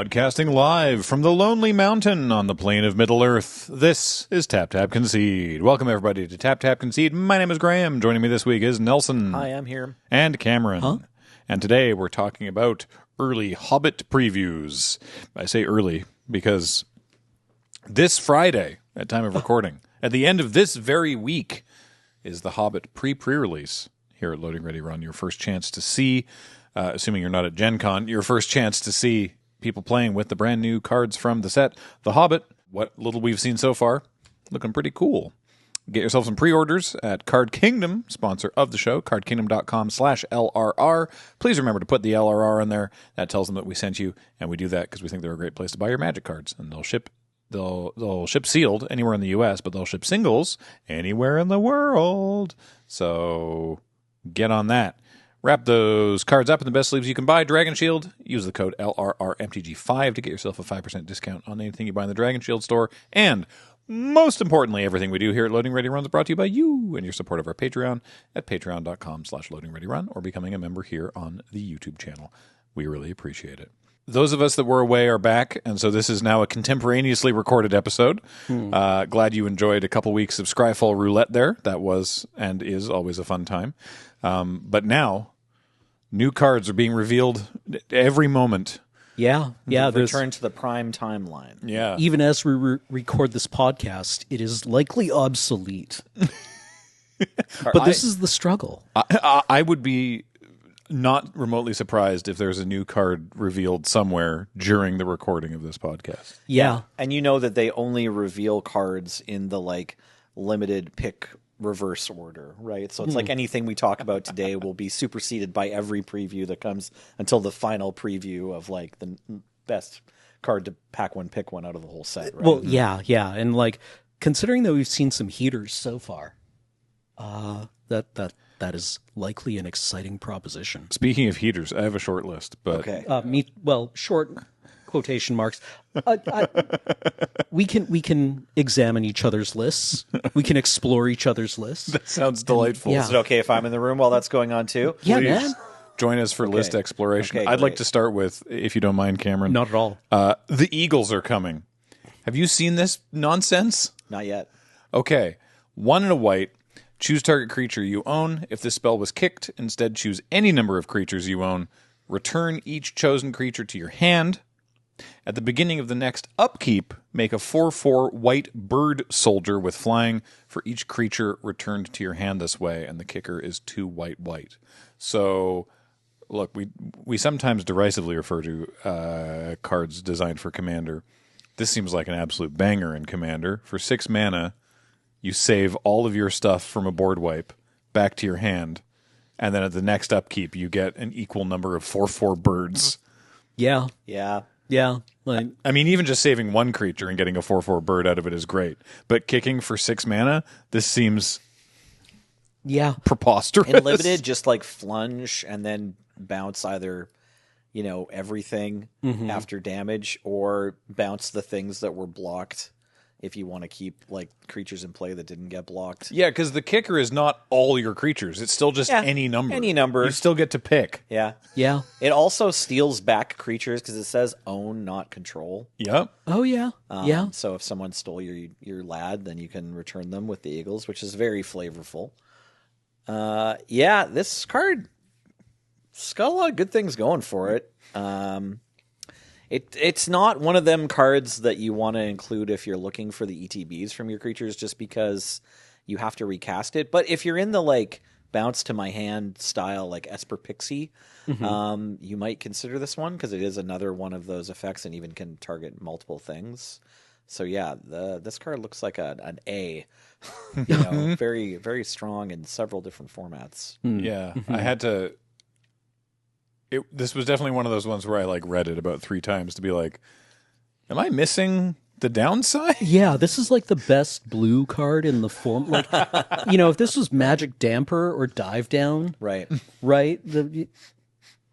Broadcasting live from the Lonely Mountain on the plane of Middle-earth, this is TapTapConcede. Welcome, everybody, to TapTapConcede. My name is Graham. Joining me this week is Nelson. Hi, I'm here. And Cameron. Huh? And today we're talking about early Hobbit previews. I say early because this Friday, at time of recording, at the end of this very week, is the Hobbit pre-release here at Loading Ready Run. Your first chance to see, assuming you're not at Gen Con, your first chance to see people playing with the brand new cards from the set, The Hobbit. What little we've seen so far, looking pretty cool. Get yourself some pre-orders at Card Kingdom, sponsor of the show, cardkingdom.com/LRR. Please remember to put the LRR in there. That tells them that we sent you, and we do that because we think they're a great place to buy your Magic cards. And they'll ship sealed anywhere in the U.S., but they'll ship singles anywhere in the world. So get on that. Wrap those cards up in the best sleeves you can buy. Dragon Shield, use the code LRRMTG5 to get yourself a 5% discount on anything you buy in the Dragon Shield store. And most importantly, everything we do here at Loading Ready Run is brought to you by you and your support of our Patreon at patreon.com/loadingreadyrun or becoming a member here on the YouTube channel. We really appreciate it. Those of us that were away are back, and so this is now a contemporaneously recorded episode. Glad you enjoyed a couple weeks of Scryfall Roulette there. That was and is always a fun time. But now, new cards are being revealed every moment. Yeah. Return to the prime timeline. Yeah. Even as we record this podcast, it is likely obsolete. But this is the struggle. I would be not remotely surprised if there's a new card revealed somewhere during the recording of this podcast. Yeah. And you know that they only reveal cards in the limited pick reverse order, right? So it's like anything we talk about today will be superseded by every preview that comes until the final preview of the best card to pack one, pick one out of the whole set, right? Well, yeah. And considering that we've seen some heaters so far, that is likely an exciting proposition. Speaking of heaters, I have a short list, but Okay. Short quotation marks. We can examine each other's lists. We can explore each other's lists. that sounds delightful. yeah. Is it okay if I'm in the room while that's going on too? Yeah, Please man. join us for list exploration. Okay, I'd like great. to start with, if you don't mind, Cameron. Not at all. The Eagles are coming. Have you seen this nonsense? Not yet. Okay. 1 and a white. Choose target creature you own. If this spell was kicked, instead choose any number of creatures you own. Return each chosen creature to your hand. At the beginning of the next upkeep, make a 4/4 white bird soldier with flying for each creature returned to your hand this way, and the kicker is 2 white. So, look, we sometimes derisively refer to cards designed for Commander. This seems like an absolute banger in Commander. For 6 mana, you save all of your stuff from a board wipe back to your hand, and then at the next upkeep, you get an equal number of 4/4 birds. Yeah. Yeah. Yeah. I mean, even just saving one creature and getting a 4/4 bird out of it is great. But kicking for 6 mana, this seems preposterous. In limited, just flunge and then bounce either, everything after damage or bounce the things that were blocked if you want to keep creatures in play that didn't get blocked. Yeah, because the kicker is not all your creatures. It's still just any number. Any number. You still get to pick. Yeah. Yeah. It also steals back creatures because it says own, not control. Yep. Oh, yeah. Yeah. So if someone stole your lad, then you can return them with the Eagles, which is very flavorful. This card, it's got a lot of good things going for it. It's not one of them cards that you want to include if you're looking for the ETBs from your creatures just because you have to recast it. But if you're in the bounce to my hand style like Esper Pixie, you might consider this one because it is another one of those effects and even can target multiple things. So yeah, this card looks like an A. Very, very strong in several different formats. Yeah. I had to... This was definitely one of those ones where I read it about 3 times to be like, am I missing the downside? Yeah, this is the best blue card in the form. If this was Magic Damper or Dive Down, Right. right?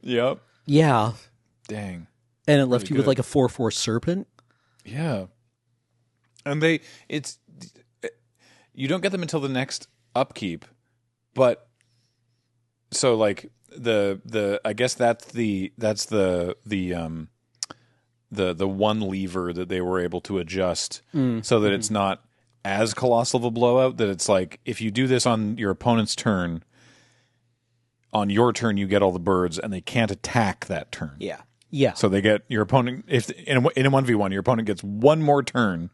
Yep. Yeah. Dang. And it left you with good. a 4/4 Serpent. Yeah. And you don't get them until the next upkeep, but so I guess that's the the one lever that they were able to adjust so that it's not as colossal of a blowout. That it's like if you do this on your opponent's turn, on your turn you get all the birds, and they can't attack that turn. Yeah. Yeah. So they get your opponent if in a 1v1, your opponent gets one more turn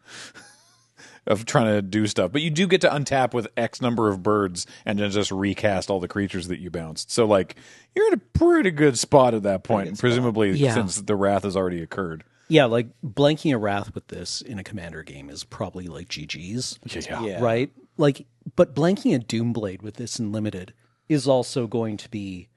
of trying to do stuff, but you do get to untap with X number of birds and then just recast all the creatures that you bounced. So like you're in a pretty good spot at that point, presumably since the wrath has already occurred. Yeah, like blanking a wrath with this in a commander game is probably like GG's. Yeah. Right? Like, but blanking a Doomblade with this in limited is also going to be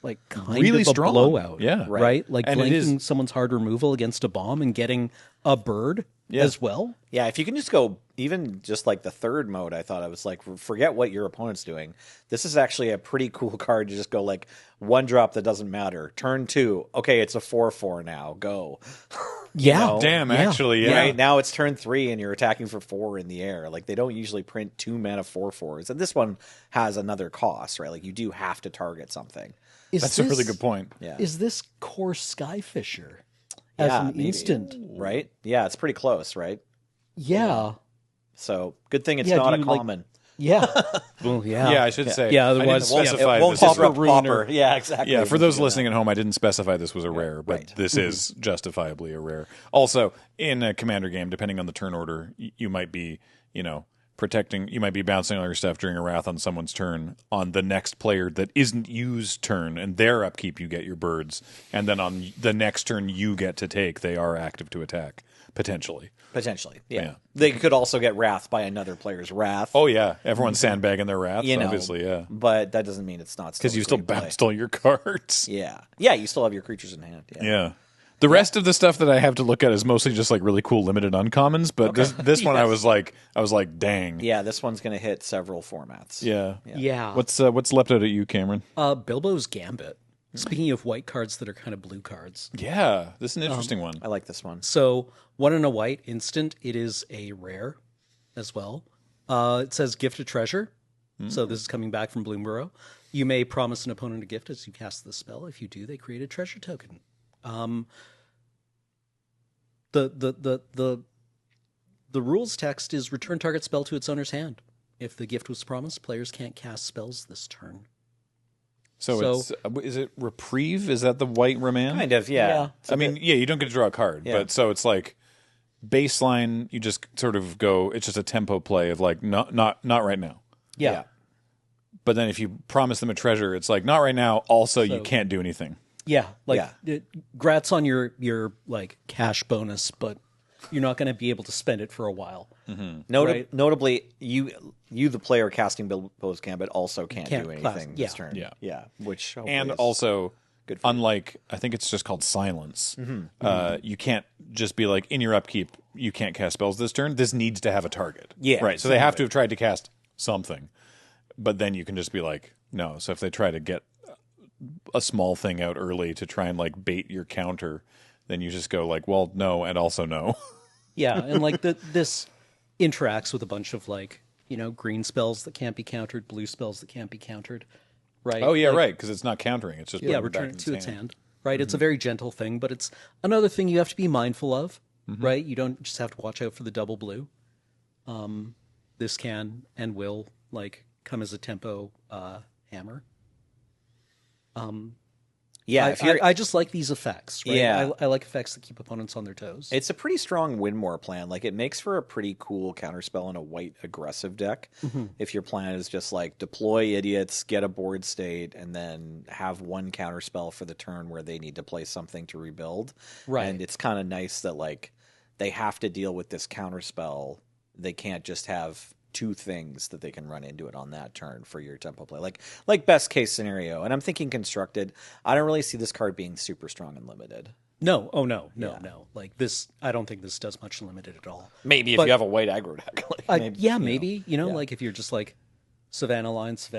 like kind Really of a strong. blowout. Yeah. Right? Like And it blanking someone's hard removal against a bomb and getting a bird as well. Yeah, if you can just go even just like the third mode, I thought I was like, forget what your opponent's doing. This is actually a pretty cool card to just go like one drop that doesn't matter. Turn 2. Okay, it's a 4/4 now. Go. Yeah. Damn, actually, yeah. Right now it's turn 3 and you're attacking for 4 in the air. Like they don't usually print 2 mana 4/4s, and this one has another cost, right? Like you do have to target something. That's a really good point. Yeah. Is this core Skyfisher as an maybe. instant? Right? Yeah, it's pretty close, right? Yeah. So good thing it's Yeah, not do a you, like- common. Yeah. Well, yeah. Yeah, I should say. Yeah, I didn't otherwise- specify It won't this is disrupt a, Pauper. Yeah, exactly. yeah, for those listening at home, I didn't specify this was a rare, but right. this is justifiably a rare. Also, in a commander game, depending on the turn order, you might be, protecting, you might be bouncing all your stuff during a wrath on someone's turn. On the next player that isn't used turn and their upkeep, you get your birds, and then on the next turn you get to take, they are active to attack potentially. Potentially, yeah. Yeah. They could also get wrath by another player's wrath. Oh yeah, everyone's sandbagging their wraths, you know, obviously, yeah, But that doesn't mean it's not because you still free play. bounced all your cards. Yeah, yeah. You still have your creatures in hand. Yeah. Yeah. The rest of the stuff that I have to look at is mostly just like really cool limited uncommons, but this one I was like, dang. Yeah, this one's going to hit several formats. Yeah. Yeah. What's leapt out at you, Cameron? Bilbo's Gambit. Speaking of white cards that are kind of blue cards. Yeah, this is an interesting one. I like this one. So 1 and a white instant. It is a rare as well. It says gift a treasure. So this is coming back from Bloomborough. You may promise an opponent a gift as you cast the spell. If you do, they create a treasure token. The rules text is return target spell to its owner's hand. If the gift was promised, players can't cast spells this turn. So it's is it reprieve? Is that the white remand? Kind of, yeah. I mean, yeah, you don't get to draw a card, but so it's like baseline. You just sort of go. It's just a tempo play of like not right now. Yeah. But then if you promise them a treasure, it's like not right now. Also, you can't do anything. Yeah, grats on your like cash bonus, but you're not going to be able to spend it for a while. Mm-hmm. Notably, you the player casting Bilbo's Gambit also can't do anything this turn. Yeah. Which And is also, good for unlike I think it's just called silence, you can't just be like in your upkeep. You can't cast spells this turn. This needs to have a target. Yeah, right. So they have to have tried to cast something, but then you can just be like, no. So if they try to get a small thing out early to try and like bait your counter, then you just go like, well, no, and also no. Yeah, and like this interacts with a bunch of like green spells that can't be countered, blue spells that can't be countered, right? Oh yeah, like, right, because it's not countering; it's just return it to its hand. Right, it's a very gentle thing, but it's another thing you have to be mindful of, right? You don't just have to watch out for the double blue. This can and will like come as a tempo hammer. Yeah, I just like these effects. Right? Yeah. I like effects that keep opponents on their toes. it's a pretty strong win-more plan. Like, it makes for a pretty cool counterspell in a white aggressive deck. If your plan is just like deploy idiots, get a board state, and then have one counterspell for the turn where they need to play something to rebuild. Right. And it's kind of nice that like they have to deal with this counterspell. They can't just have two things that they can run into it on that turn for your tempo play. Like best case scenario. And I'm thinking constructed. I don't really see this card being super strong and limited. No. No. Like this, I don't think this does much limited at all. Maybe if you have a white aggro deck. Like, maybe. Like if you're just like Savannah Lions,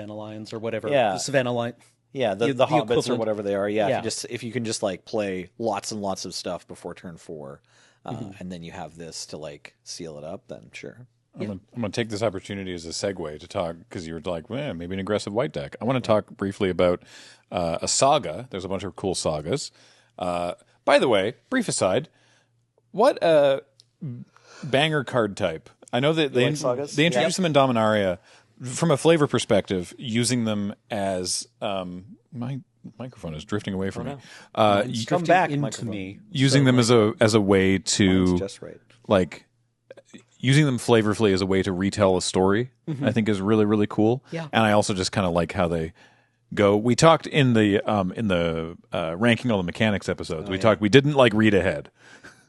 or whatever. Yeah. Savannah Line. Yeah, the hobbits or equivalent. whatever they are. Yeah, Yeah. if you can just like play lots and lots of stuff before turn 4, and then you have this to like seal it up, then sure. I'm going to take this opportunity as a segue to talk, because you were like, maybe an aggressive white deck. I want to talk briefly about a saga. There's a bunch of cool sagas. By the way, brief aside, What banger card type? I know that they sagas? they introduced them in Dominaria from a flavor perspective, using them as my microphone is drifting away from me. Come back into microphone. me. Using them as a way Mine's to just right. like using them flavorfully as a way to retell a story. I think is really, really cool. Yeah. And I also just kind of like how they go. We talked in the ranking all the mechanics episodes. We didn't like read ahead,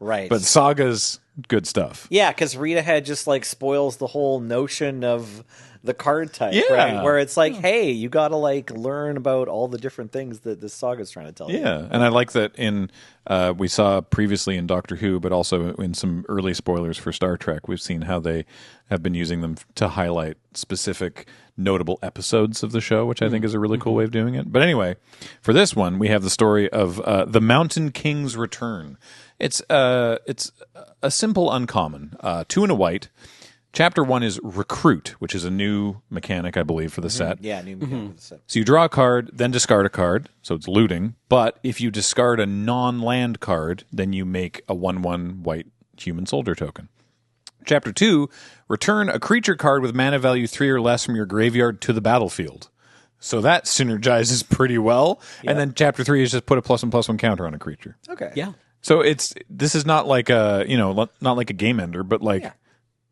Right. but Saga's good stuff. Yeah, because read ahead just like spoils the whole notion of the card type, Yeah. right? Where it's like, hey, you got to like learn about all the different things that this saga's trying to tell you. Yeah, and I like that in we saw previously in Doctor Who, but also in some early spoilers for Star Trek, we've seen how they have been using them to highlight specific notable episodes of the show, which I think is a really cool way of doing it. But anyway, for this one, we have the story of the Mountain King's Return. It's a simple uncommon, 2 and a white. Chapter 1 is Recruit, which is a new mechanic, I believe, for the set. Yeah, new mechanic for the set. So you draw a card, then discard a card, so it's looting. But if you discard a non-land card, then you make a 1/1 white human soldier token. Chapter 2, return a creature card with mana value 3 or less from your graveyard to the battlefield. So that synergizes pretty well. And then Chapter 3 is just put a +1/+1 counter on a creature. Okay. Yeah. So this is not like a not like a game ender, but like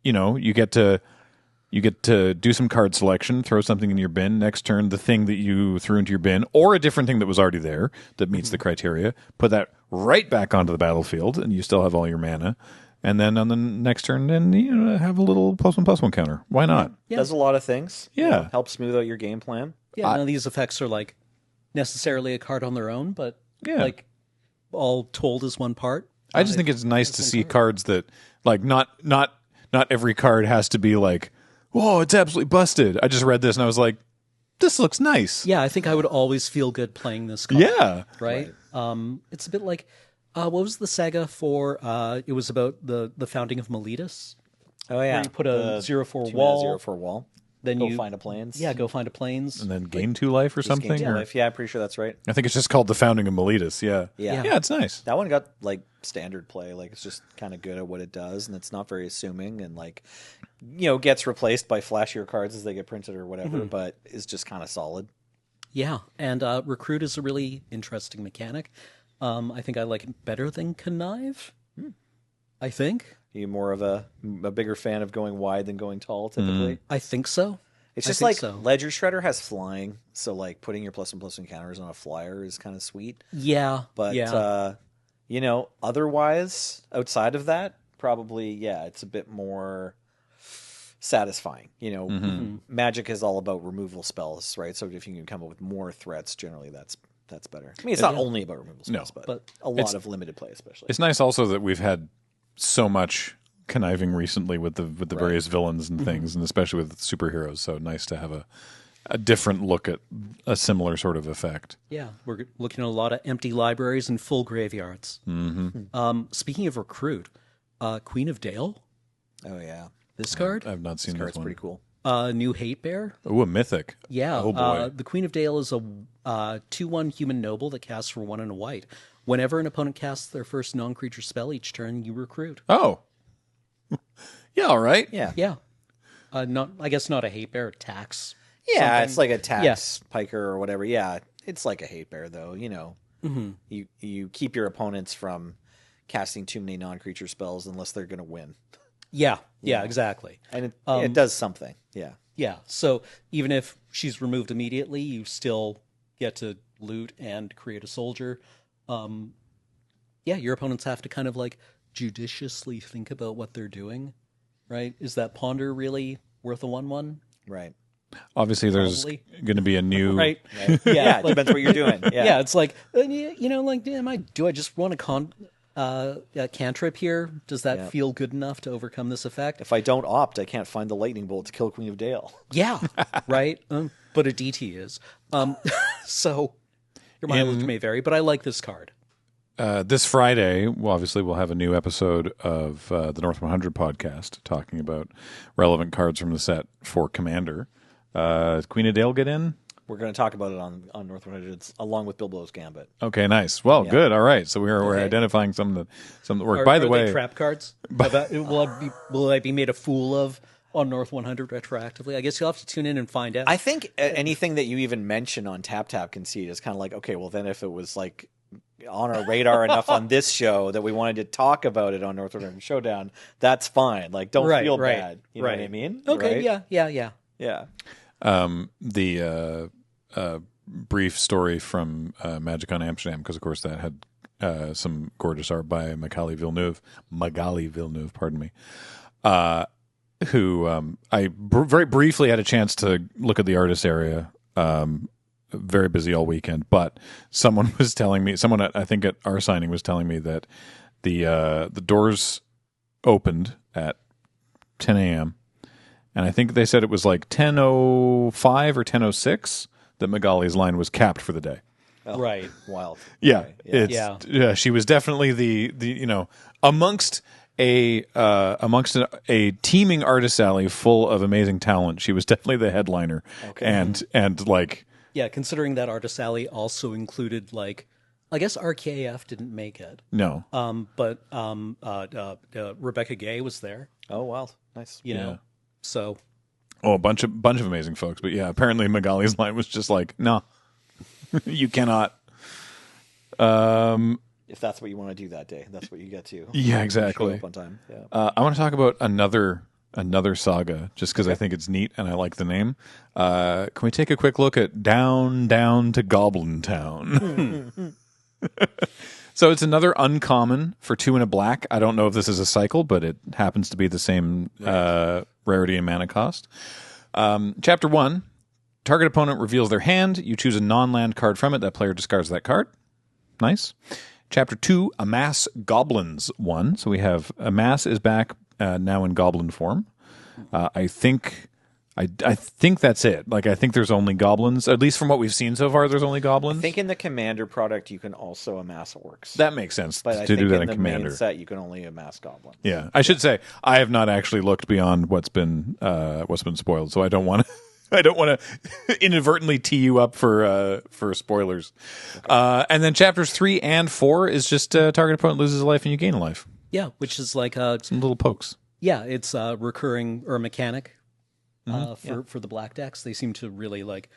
you get to do some card selection, throw something in your bin. Next turn, the thing that you threw into your bin, or a different thing that was already there that meets the criteria, put that right back onto the battlefield, and you still have all your mana. And then on the next turn, then have a little +1/+1 counter. Why not? Yeah. Does a lot of things. Yeah. Help smooth out your game plan. Yeah, none of these effects are like necessarily a card on their own, but like all told as one part. I just think it's nice to see cards that like not every card has to be like, whoa, it's absolutely busted. I just read this and I was like, this looks nice. Yeah, I think I would always feel good playing this card. Yeah. Right? It's a bit like what was the saga for it was about the founding of Miletus? Oh, yeah. Where you put a 0/4 2 wall. mana 0/4 wall. Then Go you find a plains. Yeah, go find a plains. And then gain 2 life or something. Game or- life. Yeah, I'm pretty sure that's right. I think it's just called the founding of Miletus. Yeah. Yeah. Yeah, it's nice. That one got like standard play. Like it's just kind of good at what it does, and it's not very assuming, and like gets replaced by flashier cards as they get printed or whatever, but is just kind of solid. Yeah, and Recruit is a really interesting mechanic. I think I like it better than Connive. I think. Are you more of a bigger fan of going wide than going tall typically? I think so. It's I just think like so. Ledger Shredder has flying, so like putting your +1/+1 counters on a flyer is kind of sweet. Yeah, But otherwise, outside of that, probably it's a bit more satisfying. Magic is all about removal spells, right? So if you can come up with more threats, generally that's better. I mean, it's not only about removal spells, but a lot of limited play, especially. It's nice also that we've had so much conniving recently with the various villains and things, and especially with superheroes. So nice to have a different look at a similar sort of effect. Yeah, we're looking at a lot of empty libraries and full graveyards. Speaking of Recruit, Queen of Dale, Oh yeah, this card, I've not seen this card's one. pretty cool. new Hate Bear. Ooh, a mythic. Yeah. Oh boy. The Queen of Dale is a 2/1 human noble that casts for 1 and a white. Whenever an opponent casts their first non-creature spell each turn, you recruit. Oh. Yeah, all right. Yeah, Yeah. I guess not a Hate Bear, tax. yeah, something. it's like a tax Yes. piker or whatever. Yeah, it's like a hate bear though. You keep your opponents from casting too many non-creature spells unless they're going to win, Yeah. Yeah, exactly. and it does something. Yeah. Yeah. So even if she's removed immediately, you still get to loot and create a soldier. Your opponents have to kind of like judiciously think about what they're doing, right? Is that ponder really worth a 1/1? Right. Obviously, there's Probably. going to be a new. Right. Yeah, it depends what you're doing. Yeah. Yeah, it's like do I just want a cantrip here? Does that feel good enough to overcome this effect? If I don't opt, I can't find the lightning bolt to kill Queen of Dale. Yeah, right. But a DT is. So your mileage may vary, but I like this card. This Friday, obviously, we'll have a new episode of the North 100 podcast talking about relevant cards from the set for Commander. Queen of Dale get in? We're going to talk about it on North 100. It's along with Bilbo's Gambit. Okay, nice. Well, good. All right. So we're Okay. identifying some that work. By the are way, they trap cards? Will I be made a fool of on North 100 retroactively? I guess you'll have to tune in and find out. I think anything that you even mention on TapTapConcede is kind of like, okay, well then if it was like on our radar enough on this show that we wanted to talk about it on North 100 Showdown, that's fine. Like, don't feel bad. You know what I mean? Okay. Right? Yeah. the brief story from Magic on Amsterdam, because of course that had some gorgeous art by Magali Villeneuve, pardon me, who I very briefly had a chance to look at the artist area. Very busy all weekend, but someone was telling me, I think at our signing was telling me that the doors opened at 10 a.m. and I think they said it was like 10:05 or 10:06 that Magali's line was capped for the day. Oh, Right. Wild. Yeah, Okay. yeah. She was definitely the amongst a teeming artist alley full of amazing talent. She was definitely the headliner. Okay. And like. Yeah, considering that Artist Alley also included, like, I guess RKF didn't make it. No. But Rebecca Gay was there, Oh, wow. Nice. you know. So, Oh, a bunch of amazing folks. But yeah, apparently Magali's line was just like, no, you cannot. If that's what you want to do that day, that's what you get to. Yeah, exactly. Show up on time. Yeah. I want to talk about another saga, just because I think it's neat and I like the name. Can we take a quick look at Down to Goblin Town? So it's another uncommon for 2 and a black. I don't know if this is a cycle, but it happens to be the same rarity and mana cost. Chapter 1, target opponent reveals their hand. You choose a non-land card from it. That player discards that card. Nice. Chapter 2, Amass Goblins 1. So we have Amass is back now in goblin form. I think that's it. Like, I think there's only goblins. At least from what we've seen so far, there's only goblins. I think in the Commander product, you can also amass orcs. That makes sense but to I do think that in in the Commander. main set, you can only amass goblins. Yeah, I should say I have not actually looked beyond what's been spoiled, so I don't want to. I don't want to inadvertently tee you up for spoilers. Okay. And then chapters 3 and 4 is just target opponent loses a life and you gain a life. yeah, which is like Some little pokes. yeah, it's a recurring or mechanic for the black decks. They seem to really like,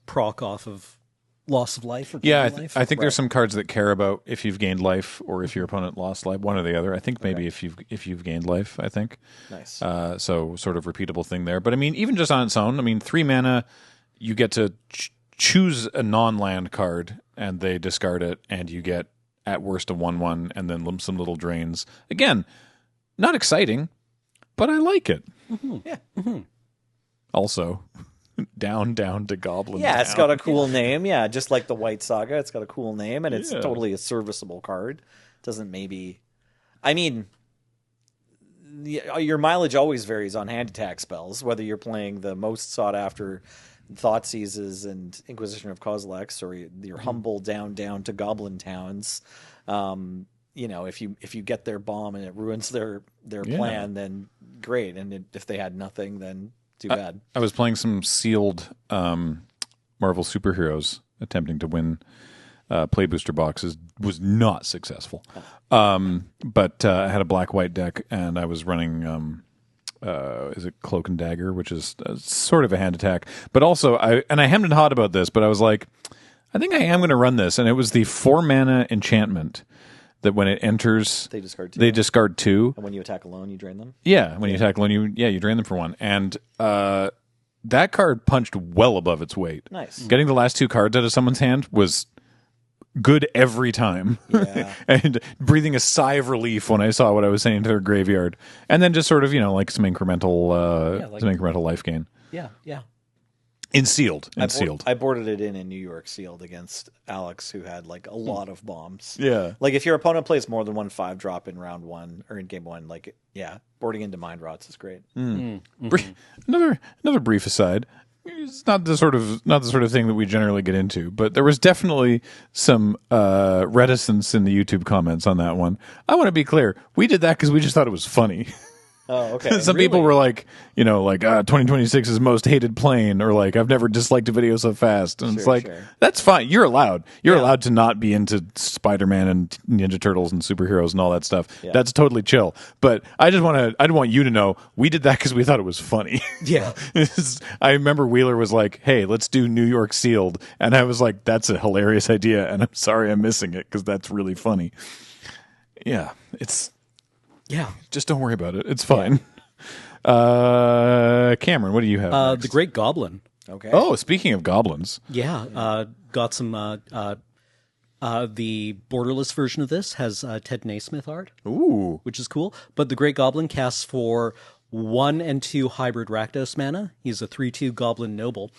proc off of loss of life or Yeah, gaining life. I think there's some cards that care about if you've gained life or if your opponent lost life, one or the other. I think maybe if you've gained life, I think. Nice. So sort of repeatable thing there. But I mean, even just on its own, I mean, 3 mana, you get to choose a non-land card and they discard it, and you get at worst a 1/1 and then some little drains. Again, not exciting, but I like it. Mm-hmm. Yeah. Mm-hmm. Also, down to Goblin. Yeah, it's Town. got a cool name. Yeah, just like the White Saga, it's got a cool name, and it's totally a serviceable card. Doesn't maybe... I mean, your mileage always varies on hand attack spells, whether you're playing the most sought-after Thoughtseizes and Inquisition of Kozilek, or your humble down to Goblin Towns. If you get their bomb and it ruins their plan, then great. And if they had nothing, then too bad. I was playing some sealed Marvel superheroes, attempting to win play booster boxes. Was not successful. But I had a black-white deck, and I was running... is it Cloak and Dagger, which is sort of a hand attack. But also, I hemmed and hawed about this, but I was like, I think I am going to run this. And it was the 4 mana enchantment that when it enters, They discard 2. they discard 2. And when you attack alone, you drain them? Yeah, when you attack alone, you drain them for 1. And that card punched well above its weight. Nice. Getting the last 2 cards out of someone's hand was good every time. Yeah. And breathing a sigh of relief when I saw what I was saying to their graveyard. And then just sort of, like some incremental life gain. yeah. In sealed. I boarded it in New York sealed against Alex, who had like a lot of bombs. Yeah. Like if your opponent plays more than 1 5-drop in round 1 or in game 1, boarding into Mind Rots is great. Another brief aside. It's not the sort of thing that we generally get into, but there was definitely some reticence in the YouTube comments on that one. I want to be clear. We did that because we just thought it was funny. Oh, okay. Some people were like, 2026 is most hated plane, or like, I've never disliked a video so fast. And it's like, that's fine. You're allowed. You're allowed to not be into Spider-Man and Ninja Turtles and superheroes and all that stuff. Yeah. That's totally chill. But I want you to know, we did that because we thought it was funny. Yeah. I remember Wheeler was like, hey, let's do New York Sealed. And I was like, that's a hilarious idea. And I'm sorry I'm missing it because that's really funny. Yeah. Just don't worry about it. It's fine. Yeah. Cameron, what do you have? The Great Goblin. Okay. Oh, speaking of goblins. Yeah. Got some, the borderless version of this has Ted Naismith art. Ooh. Which is cool. But the Great Goblin casts for 1 and 2 hybrid Rakdos mana. He's a 3/2 Goblin Noble.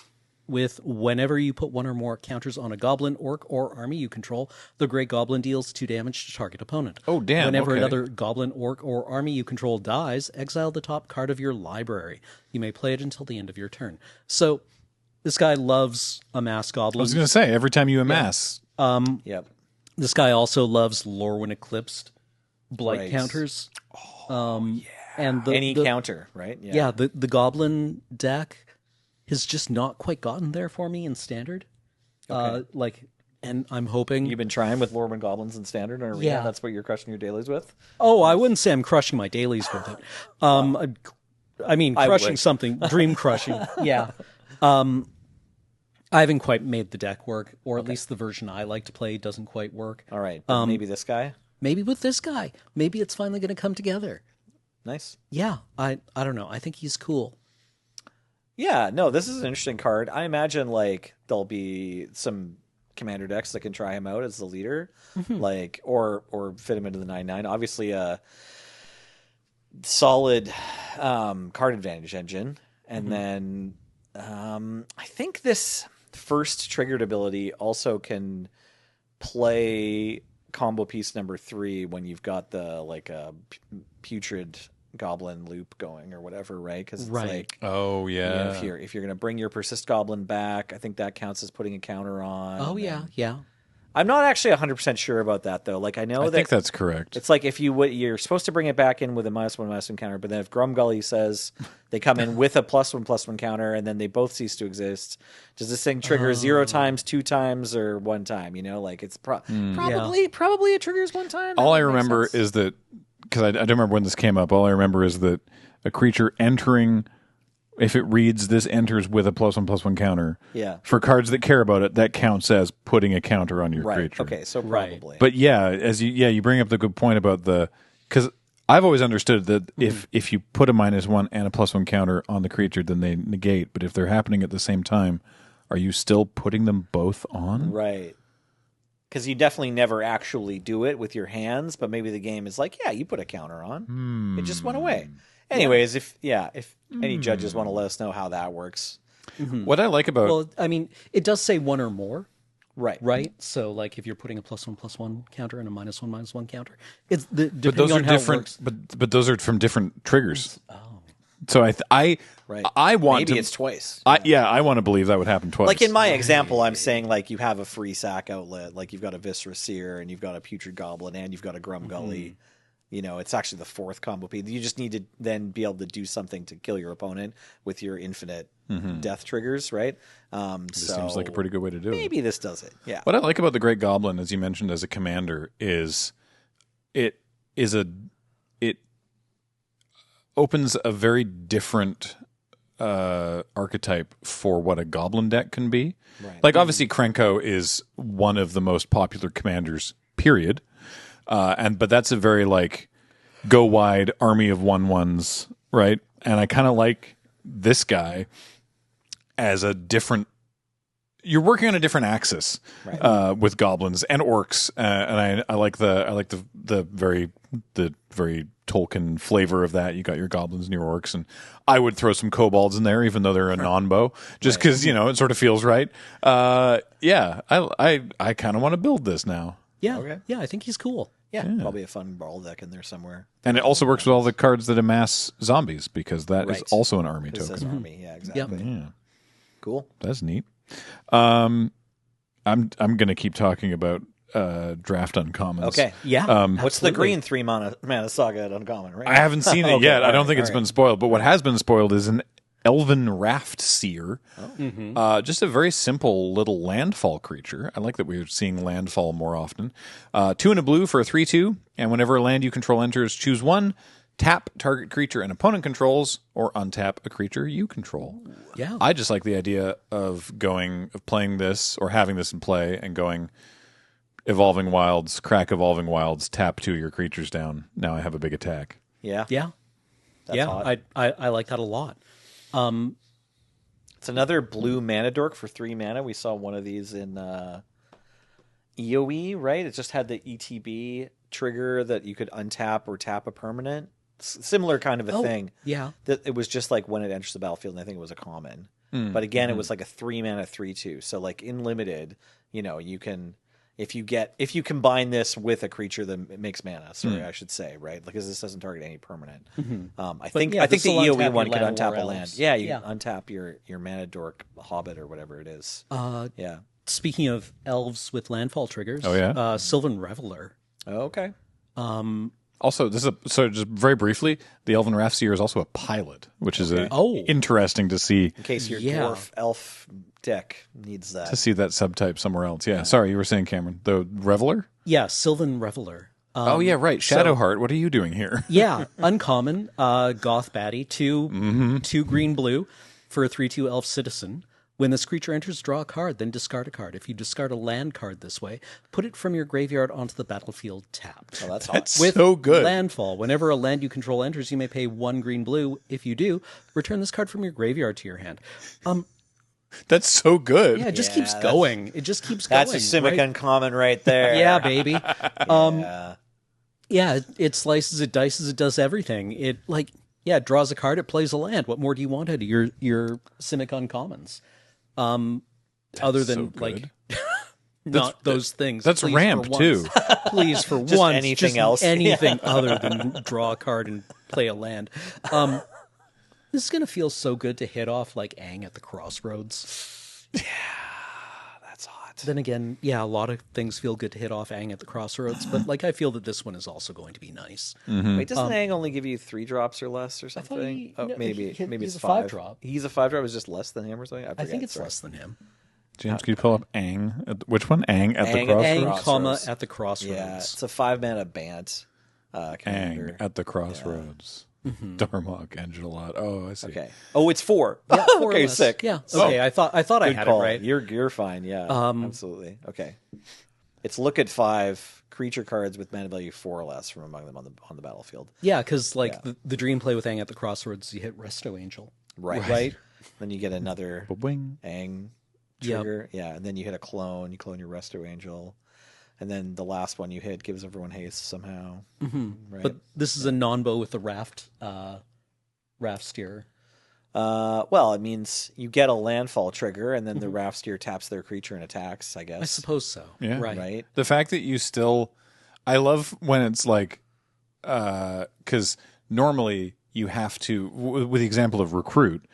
With whenever you put 1 or more counters on a goblin, orc, or army you control, the Great Goblin deals 2 damage to target opponent. Oh, damn. Whenever another goblin, orc, or army you control dies, exile the top card of your library. You may play it until the end of your turn. So this guy loves amass goblins. I was going to say, every time you amass. Yep. This guy also loves Lorwyn Eclipsed blight counters. And any counter, right? Yeah, the goblin deck has just not quite gotten there for me in standard. Okay. And I'm hoping... You've been trying with Lorwyn Goblins in standard or arena? Yeah. That's what you're crushing your dailies with? Oh, I wouldn't say I'm crushing my dailies with it. I mean, crushing something, dream crushing. Yeah. I haven't quite made the deck work, or at least the version I like to play doesn't quite work. All right. Maybe this guy? Maybe with this guy. Maybe it's finally going to come together. Nice. Yeah. I don't know. I think he's cool. Yeah, no, this is an interesting card. I imagine there'll be some commander decks that can try him out as the leader, or fit him into the 9/9. Obviously, a solid card advantage engine, and then I think this first triggered ability also can play combo piece number 3 when you've got the putrid goblin loop going or whatever, right? Because it's oh yeah, if you're gonna bring your persist goblin back, I think that counts as putting a counter on. Oh yeah. I'm not actually 100% sure about that though. I think that's correct. It's if you're supposed to bring it back in with a -1/-1 counter, but then if Grumgully says they come in with a +1/+1 counter and then they both cease to exist, does this thing trigger 0 times, 2 times, or 1 time? It's probably it triggers 1 time. All I remember is that, because I don't remember when this came up, all I remember is that a creature entering, if it reads this enters with a +1/+1 counter, for cards that care about it, that counts as putting a counter on your creature. Okay, so probably. But you bring up the good point about because I've always understood that if you put a -1 and a +1 counter on the creature, then they negate. But if they're happening at the same time, are you still putting them both on? Right. Because you definitely never actually do it with your hands, but maybe the game is you put a counter on. It just went away. Anyways, if any judges want to let us know how that works. What I like about... Well, I mean, it does say 1 or more. Right. Right? So, if you're putting a +1/+1 counter and a -1/-1 counter, it's depending but those on are how different. It works. But those are from different triggers. Oh. So I want maybe to... it's twice. I want to believe that would happen twice. In my example, I'm saying you have a free sack outlet, you've got a Viscera Seer and you've got a Putrid Goblin and you've got a Grumgully. It's actually the 4th combo piece. You just need to then be able to do something to kill your opponent with your infinite death triggers, right? This seems like a pretty good way to do it. Maybe this does it. Yeah. What I like about the Great Goblin, as you mentioned as a commander, is it opens a very different archetype for what a goblin deck can be. Right. Obviously, Krenko is one of the most popular commanders, period. But that's a very go wide army of 1/1s, right? And I kind of like this guy as a different. You're working on a different axis with goblins and orcs, and I like the very Tolkien flavor of that. You got your goblins and your orcs, and I would throw some kobolds in there, even though they're a non-bow, just because it sort of feels right. I kind of want to build this now. Yeah, okay. Yeah, I think he's cool. Yeah, probably a fun ball deck in there somewhere. And it also works with all the cards that amass zombies, because that is also an army token. It says army, yeah, exactly. Yep. Yeah, cool. That's neat. I'm going to keep talking about draft uncommons. Okay. Yeah. What's the green 3 mana saga at uncommon, right? I haven't seen it Okay, yet. I all don't right, think it's all been right. spoiled. But what has been spoiled is an Elven Raft Seer. Just a very simple little landfall creature. I like that we're seeing landfall more often. 2 and a blue for a 3/2, and whenever a land you control enters, choose one, tap target creature an opponent controls, or untap a creature you control. Yeah. I just like the idea of playing this or having this in play and going Evolving Wilds, crack Evolving Wilds, tap 2 of your creatures down. Now I have a big attack. Yeah. Yeah. That's yeah. hot. I like that a lot. It's another blue mana dork for 3 mana. We saw one of these in EOE, right? It just had the ETB trigger that you could untap or tap a permanent. Similar kind of a thing. Yeah. That it was just like when it enters the battlefield, and I think it was a common. But again, it was like a 3 mana 3/2. So like in limited, you can if you combine this with a creature that makes mana. Sorry, I should say, right? Because this doesn't target any permanent. I think the EOE one could untap a land. Yeah, you can untap your mana dork Hobbit or whatever it is. Yeah. Speaking of elves with landfall triggers, Oh, yeah? Sylvan Reveler. Oh, okay. Also, so just very briefly, the Elven Raft Seer is also a pilot, which is interesting to see. In case your dwarf elf deck needs that. To see that subtype somewhere else. Yeah. Sorry, you were saying, Cameron. The Reveler? Yeah, Sylvan Reveler. Oh, yeah, right. Shadowheart. What are you doing here? Yeah, uncommon, goth baddie, 2 green blue for a 3/2 elf citizen. When this creature enters, draw a card, then discard a card. If you discard a land card this way, put it from your graveyard onto the battlefield tapped. Oh, that's hot. That's With so good. landfall, whenever a land you control enters, you may pay 1 green blue. If you do, return this card from your graveyard to your hand. That's so good. Yeah, it just Yeah, keeps that's- going. It just keeps going. That's a Simic right? uncommon right there. Yeah, baby. Yeah. Yeah, it slices, it dices, it does everything. It it draws a card, it plays a land. What more do you want out of your Simic uncommons? Other than so good. not those things. That's Please, ramp, for once. too. Please, for Just once, anything just else. anything other than draw a card and play a land. This is gonna feel so good to hit off like Aang at the Crossroads. That's hot. Then again, yeah, a lot of things feel good to hit off Aang at the Crossroads, but I feel that this one is also going to be nice. Wait, doesn't Aang only give you 3 drops or less or something? Maybe he's it's a 5. 5-drop. He's a 5-drop. Is just less than him or something? I think it's less than him. James, can you pull up Aang? Which one? Aang at the Aang- Crossroads? Aang, Crossroads. at the Crossroads. Yeah, it's a 5 mana Bant. Aang Commander. at the Crossroads. Darmok, Angelot. Oh, I see. Okay. Oh, it's 4. Yeah, 4 or okay, less. sick. Yeah. Okay. I thought I Good had call. it right. You're fine. Yeah, absolutely. Okay. It's look at 5 creature cards with mana value 4 or less from among them on the battlefield. Yeah, because the dream play with Aang at the Crossroads, you hit Resto Angel. Right. Then you get another Wing. Aang Yep. trigger. Yeah, and then you hit a clone. You clone your Resto Angel. And then the last one you hit gives everyone haste somehow. Right. But this is a non-bow with the raft steer. Well, it means you get a landfall trigger, and then the raft steer taps their creature and attacks, I guess. I suppose so. Yeah. Right. Right? The fact that you still, I love when it's like, because normally you have to, with the example of recruit,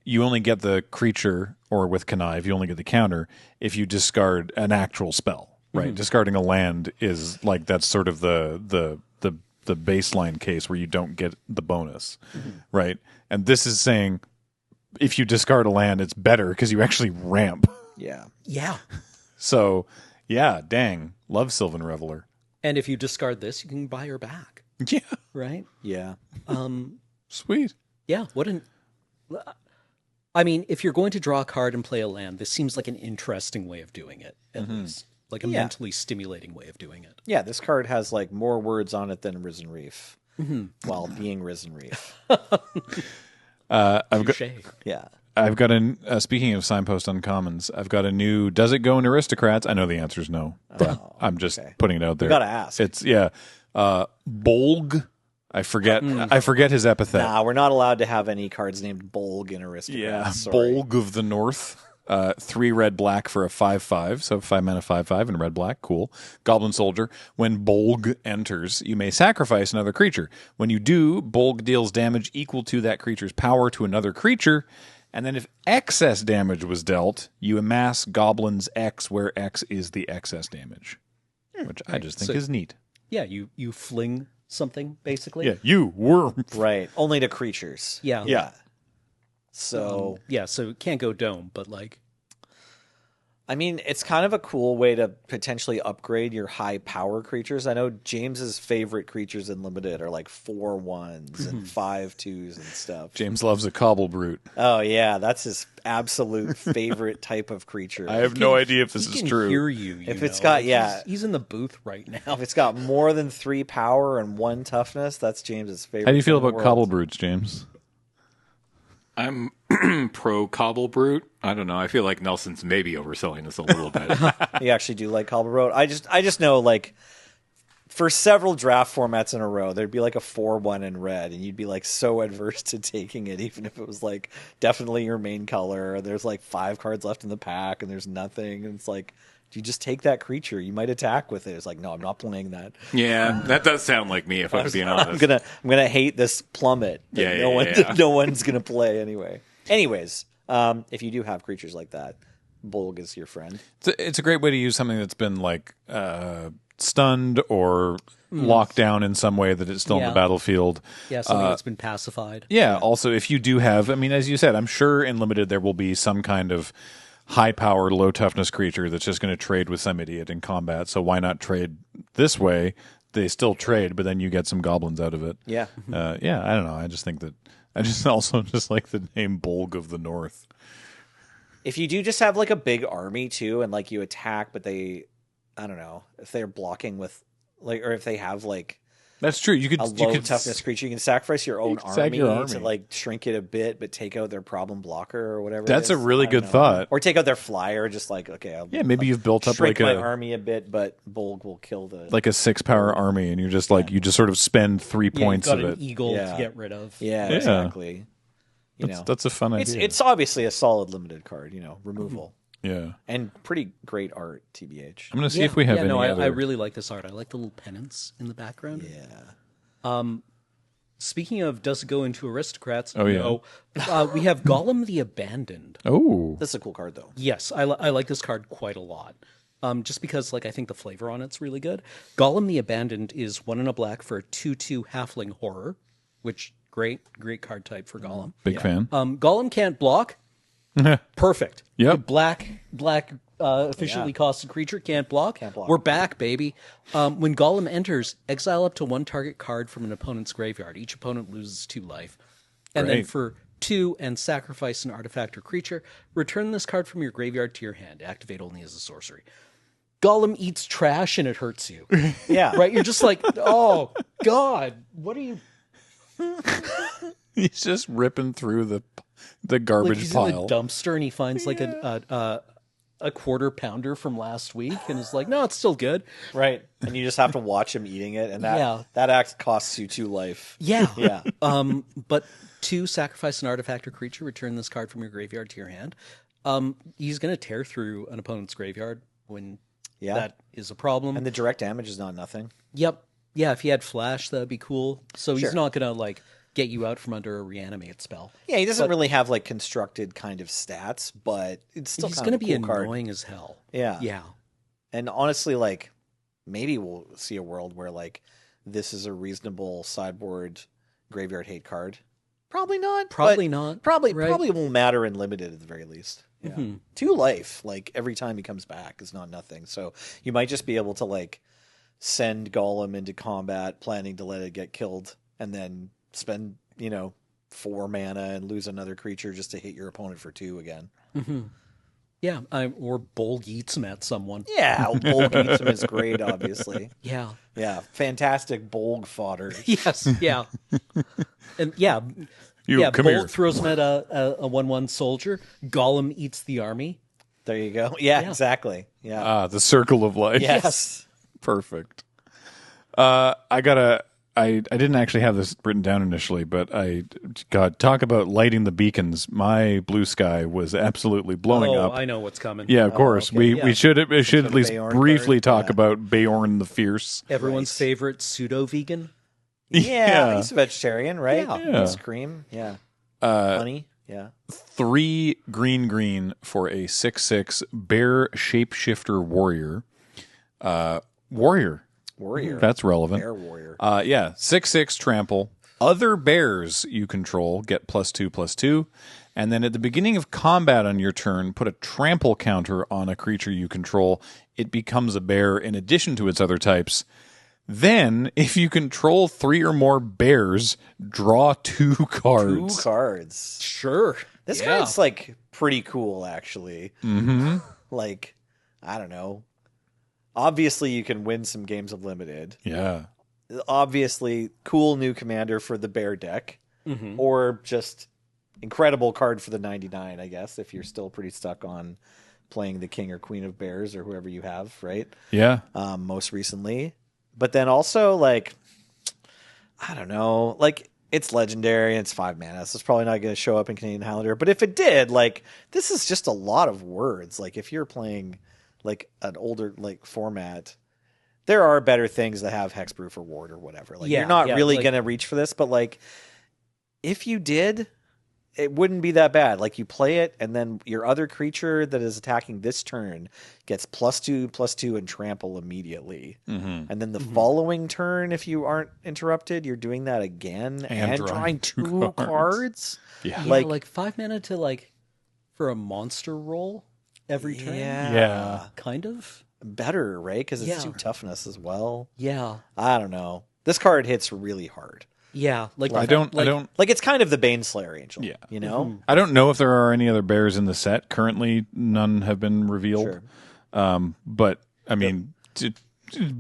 you only get the creature, or with connive, you only get the counter if you discard an actual spell, right? Discarding a land is like, that's sort of the baseline case where you don't get the bonus, right? And this is saying if you discard a land, it's better because you actually ramp. Yeah. Yeah. So, yeah, dang, love Sylvan Reveler. And if you discard this, you can buy her back. Yeah, Right. Yeah. sweet. Yeah. I mean, if you're going to draw a card and play a land, this seems like an interesting way of doing it, at least. Like a mentally stimulating way of doing it. Yeah, this card has like more words on it than Risen Reef while being Risen Reef. Yeah. I've got speaking of signpost uncommons, I've got a new, does it go in aristocrats? I know the answer is no, but I'm just putting it out there. You gotta ask. It's, Bolg. I forget his epithet. Nah, we're not allowed to have any cards named Bolg in Aristocrats. Yeah, Sorry. Bolg of the North. 3 red black for a 5/5, so 5 mana 5/5 and red black. Cool. Goblin Soldier. When Bolg enters, you may sacrifice another creature. When you do, Bolg deals damage equal to that creature's power to another creature. And then if excess damage was dealt, you amass Goblin's X, where X is the excess damage. which I just think is neat. Yeah, you fling something, basically. Yeah, you worm. Right. Only to creatures. Yeah. Yeah. So so it can't go dome, but like I mean, it's kind of a cool way to potentially upgrade your high power creatures. I know James's favorite creatures in Limited are like 4/1s and 5/2s and stuff. James loves a cobble brute. Oh yeah, that's his absolute favorite type of creature. I have no idea if this he is can true. hear you. If it's got- he's in the booth right now. If it's got more than 3 power and 1 toughness, that's James's favorite. How do you feel thing in about the cobble world. brutes, James? I'm pro Cobble Brute. I don't know. I feel like Nelson's maybe overselling this a little bit. You actually do like Cobble Road. I just know, like, for several draft formats in a row, there'd be like a 4/1 in red, and you'd be like so adverse to taking it, even if it was like definitely your main color. There's like 5 cards left in the pack, and there's nothing. And it's like, do you just take that creature? You might attack with it. It's like, no, I'm not playing that. Yeah, that does sound like me, if I'm being honest. I'm gonna hate this plummet that Yeah. no one's gonna play anyway. Anyways, if you do have creatures like that, Bolg is your friend. It's a great way to use something that's been like stunned or locked down in some way that it's still in Yeah. the battlefield. Yeah, something that's been pacified. Yeah. Also, if you do have, I mean, as you said, I'm sure in Limited there will be some kind of high power, low toughness creature that's just going to trade with some idiot in combat. So why not trade this way? They still trade, but then you get some goblins out of it. Yeah. Yeah. I don't know. I just think that I just also just like the name Bolg of the North. If you do just have like a big army too, and like you attack, but they, I don't know, if they're blocking with like, or if they have like That's true. You could a low toughness creature, you can sacrifice your own can sack army, your army. to like shrink it a bit, but take out their problem blocker or whatever. That's it a is. really I don't good know. thought. Or take out their flyer, just like okay, Yeah, maybe you've built up shrink like my a army a bit, but Bolg will kill the 6-power army, and you're just like you just sort of spend 3 Yeah, points you've got of an it. eagle Yeah. to get rid of. Yeah, Yeah. exactly. You know, That's a fun idea. it's obviously a solid Limited card. You know, removal yeah. and pretty great art. TBH. I'm going to see if we have any no, other. I really like this art. I like the little pennants in the background. Yeah. Speaking of, does it go into aristocrats? Oh, yeah. No. We have Gollum the Abandoned. Oh, This is a cool card though. Yes, I like this card quite a lot. Just because, like, I think the flavor on it's really good. Gollum the Abandoned is 1 and a black for a 2/2 halfling horror, which great card type for Gollum. big fan. Gollum can't block. Perfect. Yep. Black efficiently costed creature can't block. block. We're back, baby. When Gollum enters, exile up to 1 target card from an opponent's graveyard. Each opponent loses 2 life. And then Great. for 2 and sacrifice an artifact or creature, return this card from your graveyard to your hand. Activate only as a sorcery. Gollum eats trash and it hurts you. Yeah. Right? You're just like, oh, God, what are you... He's just ripping through the Like garbage he's pile. in the dumpster and he finds like a quarter pounder from last week and is like, no, it's still good. Right. And you just have to watch him eating it, and that Yeah. that act costs you 2 life. Yeah. Yeah. But 2, sacrifice an artifact or creature, return this card from your graveyard to your hand. He's going to tear through an opponent's graveyard when Yeah. that is a problem. And the direct damage is not nothing. Yep. Yeah, if he had flash, that'd be cool. So Sure. he's not going to like get you out from under a reanimate spell. Yeah, he doesn't really have like constructed kind of stats, but it's still He's kind going of to a be cool card. annoying as hell. Yeah. Yeah. And honestly, like maybe we'll see a world where like this is a reasonable sideboard graveyard hate card. Probably not. Probably but not. Probably right? probably won't matter in Limited at the very least. Yeah. Mhm. 2 life, like every time he comes back is not nothing. So you might just be able to like send Gollum into combat, planning to let it get killed, and then spend, 4 mana and lose another creature just to hit your opponent for 2 again. Yeah. Or Bolg eats him at someone. Yeah, Bolg eats him is great, obviously. Yeah. Yeah, fantastic Bolg fodder. Yes. Yeah. And yeah. You, come Bolg here. throws him at a 1/1 soldier. Gollum eats the army. There you go. Yeah, Yeah. exactly. Yeah. Ah, the circle of life. Yes. Perfect. I didn't actually have this written down initially, but God, talk about lighting the beacons. My blue sky was absolutely blowing up. I know what's coming. Yeah, of course. okay, We should at least Beorn briefly card. talk Yeah. about Beorn the Fierce. Everyone's Right. favorite pseudo-vegan. Yeah, he's a vegetarian, right? Yeah. Eats cream. Yeah. Honey. Yeah. 3 green for a 6/6 bear shapeshifter warrior. Warrior. Warrior. That's relevant. Bear warrior. 6/6 trample. Other bears you control get +2/+2. And then at the beginning of combat on your turn, put a trample counter on a creature you control. It becomes a bear in addition to its other types. Then, if you control 3 or more bears, draw 2 cards. 2 cards. Sure. This card's like pretty cool, actually. Mm-hmm. Like, I don't know. Obviously, you can win some games of limited. Yeah. Obviously, cool new commander for the bear deck, or just incredible card for the 99. I guess if you're still pretty stuck on playing the king or queen of bears or whoever you have, right? Yeah. Most recently, but then also like, I don't know, like. It's legendary and it's 5 mana, so it's probably not going to show up in Canadian Highlander. But if it did, like, this is just a lot of words. Like, if you're playing like an older like format, there are better things that have hexproof or ward or whatever. Like, you're not really going to reach for this, but like, if you did, it wouldn't be that bad. Like, you play it, and then your other creature that is attacking this turn gets +2/+2 and trample immediately. Mm-hmm. And then the following turn, if you aren't interrupted, you're doing that again and drawing 2 cards. Yeah, like, like 5 mana to like for a monster roll every turn. Yeah. Kind of. Better, right? Because it's 2 toughness as well. Yeah. I don't know. This card hits really hard. Yeah. Like I don't Like, it's kind of the Baneslayer Angel. Yeah. You know? I don't know if there are any other bears in the set. Currently, none have been revealed. Sure. But I mean,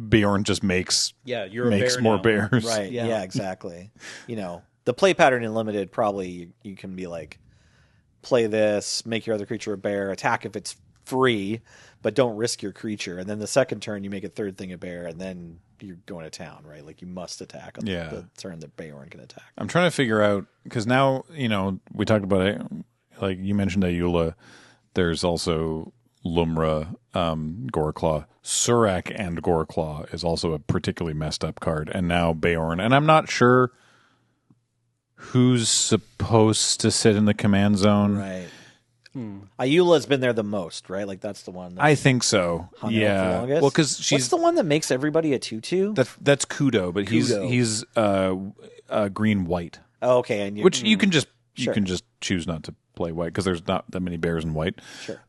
Bjorn just makes you're makes a bear more now. bears. Right. Yeah. Yeah, exactly. You know, the play pattern in limited, probably you can be like, play this, make your other creature a bear, attack if it's free, but don't risk your creature. And then the second turn, you make a third thing a bear, and then you're going to town, right? Like, you must attack on the turn that Bjorn can attack. I'm trying to figure out, because now, you know, we talked about it, like you mentioned Ayula, there's also Lumra, Goreclaw. Surak and Goreclaw is also a particularly messed up card, and now Bjorn. And I'm not sure who's supposed to sit in the command zone. Right. Ayula's been there the most, right? Like, that's the one. I think so. Hung out the Yeah. longest. Well, because she's What's the one that makes everybody a 2/2? that's Kudo, but Kudo. he's green white, Oh, okay, and which you can just Sure. choose not to play white because there's not that many bears in white. Sure.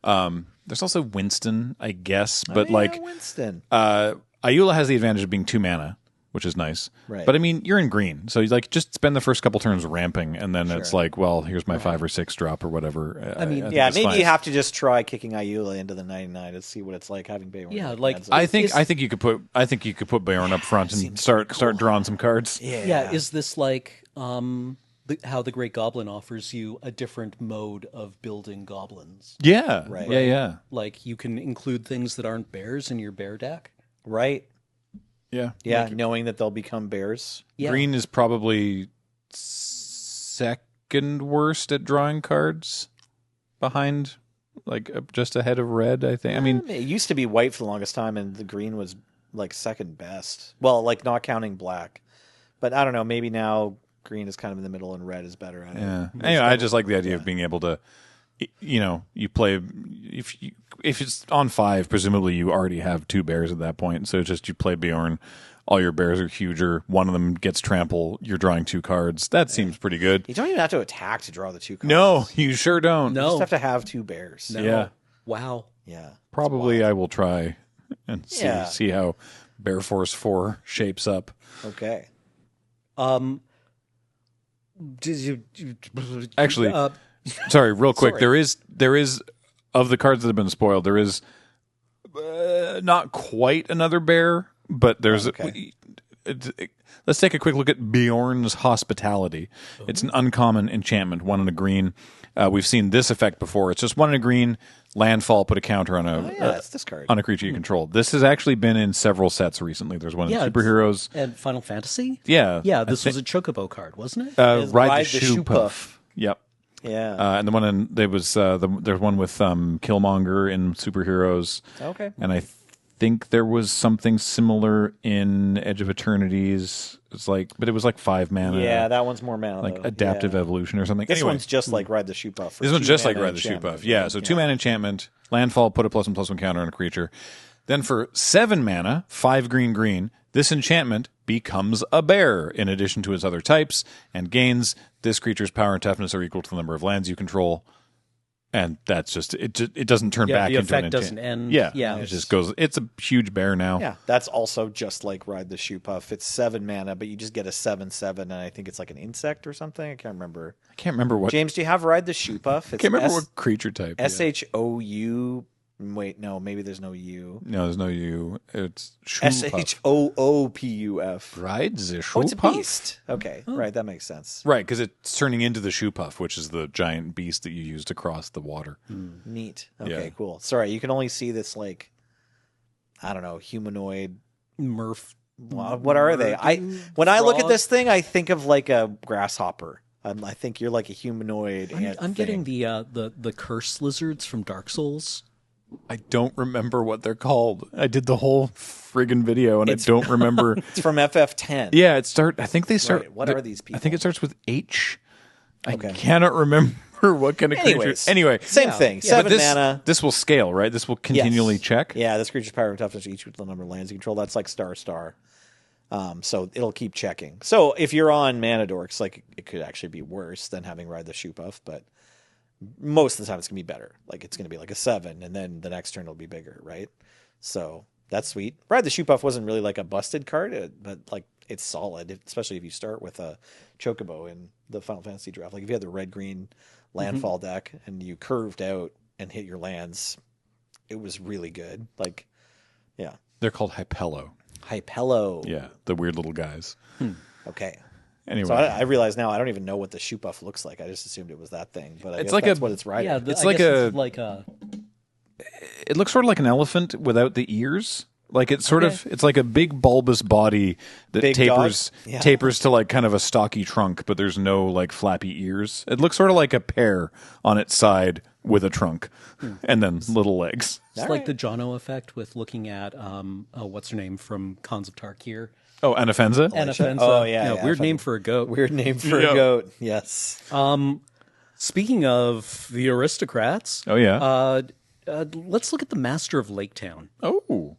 There's also Winston, I guess, but like Winston. Ayula has the advantage of being 2 mana, which is nice. Right. But I mean, you're in green, so you like just spend the first couple turns ramping, and then it's like, well, here's my 5 or 6 drop or whatever. I mean, think Yeah, it's maybe fine. you have to just try kicking Ayula into the 99 to see what it's like having Bjorn. Yeah, in the like, command zone. I think you could put Bjorn up front and start drawing some cards. Yeah. Is this like how the Great Goblin offers you a different mode of building goblins? Yeah. Right. Yeah. Like, you can include things that aren't bears in your bear deck. right. Yeah. Yeah, knowing that they'll become bears. Yeah. Green is probably second worst at drawing cards behind, like just ahead of red, I think. I mean, It used to be white for the longest time, and the green was like second best. Well, like not counting black. But I don't know, maybe now green is kind of in the middle and red is better at it. yeah. Anyway, I just like the idea of being able to, you know, you play if it's on 5, presumably you already have 2 bears at that point. So it's just you play Bjorn, all your bears are huger. One of them gets trample. You're drawing 2 cards. That seems pretty good. You don't even have to attack to draw the 2 cards. No, you sure don't. You No. just have to have 2 bears. No. Yeah. Wow. Yeah. Probably I will try and Yeah. see how Bear Force 4 shapes up. Okay. Did you Actually, sorry, real quick. Sorry. There is of the cards that have been spoiled. There is not quite another bear, but there's. Okay. Let's take a quick look at Bjorn's Hospitality. It's an uncommon enchantment, 1 in a green. We've seen this effect before. It's just 1 in a green. Landfall, put a counter on That's this card. on a creature you control. This has actually been in several sets recently. There's one in Yeah, Superheroes. and Final Fantasy? Yeah, Yeah, this was a Chocobo card, wasn't it? Is Ride the Shoe Puff. Yep. Yeah. And the one in there was there's one with Killmonger in Superheroes, Okay. and I think there was something similar in Edge of Eternities. It's like, but it was like 5 mana. Yeah, that one's more mana. like though. adaptive Yeah. evolution or something. This Anyway, one's just like Ride the Shoe Puff. this one's just like Ride the Shoe Puff. Yeah, so 2 mana enchantment, landfall, put a +1/+1 counter on a creature. Then for 7 mana, 5 green, this enchantment becomes a bear in addition to its other types and gains this creature's power and toughness are equal to the number of lands you control. And that's just it doesn't turn back the into an effect doesn't end. Yeah. It just goes, it's a huge bear now. Yeah, that's also just like Ride the Shoe Puff. It's 7 mana, but you just get a 7/7, and I think it's like an insect or something. I can't remember. I can't remember what. James, do you have Ride the Shoe Puff? I can't remember what creature type. SHOU. Wait, no, maybe there's no U. No, there's no U. It's SHOOPUF. Right? The Oh, it's a Shoe-Puff? beast. Okay, right, that makes sense. Right, because it's turning into the shoe puff, which is the giant beast that you use to cross the water. Neat. Okay, Yeah. cool. Sorry, you can only see this, like, I don't know, humanoid. Murph. What are they? When I look at this thing, I think of like a grasshopper. I think you're like a humanoid. I'm getting the curse lizards from Dark Souls. I don't remember what they're called. I did the whole friggin' video, and I don't remember. It's from FF10. Yeah, I think they start. Right, what are these people? I think it starts with H. Okay. I cannot remember what kind of creature. Anyway, same thing. Yeah, but 7 mana. This will scale, right? This will continually check. Yeah, this creature's power and toughness each with the number of lands you control. That's like star. So it'll keep checking. So if you're on Mana Dorks, like it could actually be worse than having Ride the Shoe Puff, but most of the time it's gonna be better. Like it's gonna be like a 7, and then the next turn it'll be bigger, right? So that's sweet. Ride the Shoe Puff wasn't really like a busted card, but like it's solid, especially if you start with a Chocobo in the Final Fantasy draft. Like if you had the red-green landfall deck and you curved out and hit your lands, it was really good. Like, yeah. They're called Hypello. Hypello. Yeah, the weird little guys. Okay. Anyway, So I realize now I don't even know what the shoe puff looks like. I just assumed it was that thing, but I It's guess like that's a- what it's riding. Yeah, It's I like guess a- like a it looks sort of like an elephant without the ears. Like it's sort of, it's like a big bulbous body that Big tapers dog? Yeah. tapers to like kind of a stocky trunk, but there's no like flappy ears. It looks sort of like a pear on its side with a trunk, and then little legs. it's like the Jono effect with looking at what's her name from Cons of Tarkir. Oh, Anafenza? Anafenza. Oh, yeah, yeah, weird name for a goat. Weird name for Yeah. a goat. Yes. Speaking of the aristocrats, Oh yeah. let's look at the Master of Lake Town. Oh.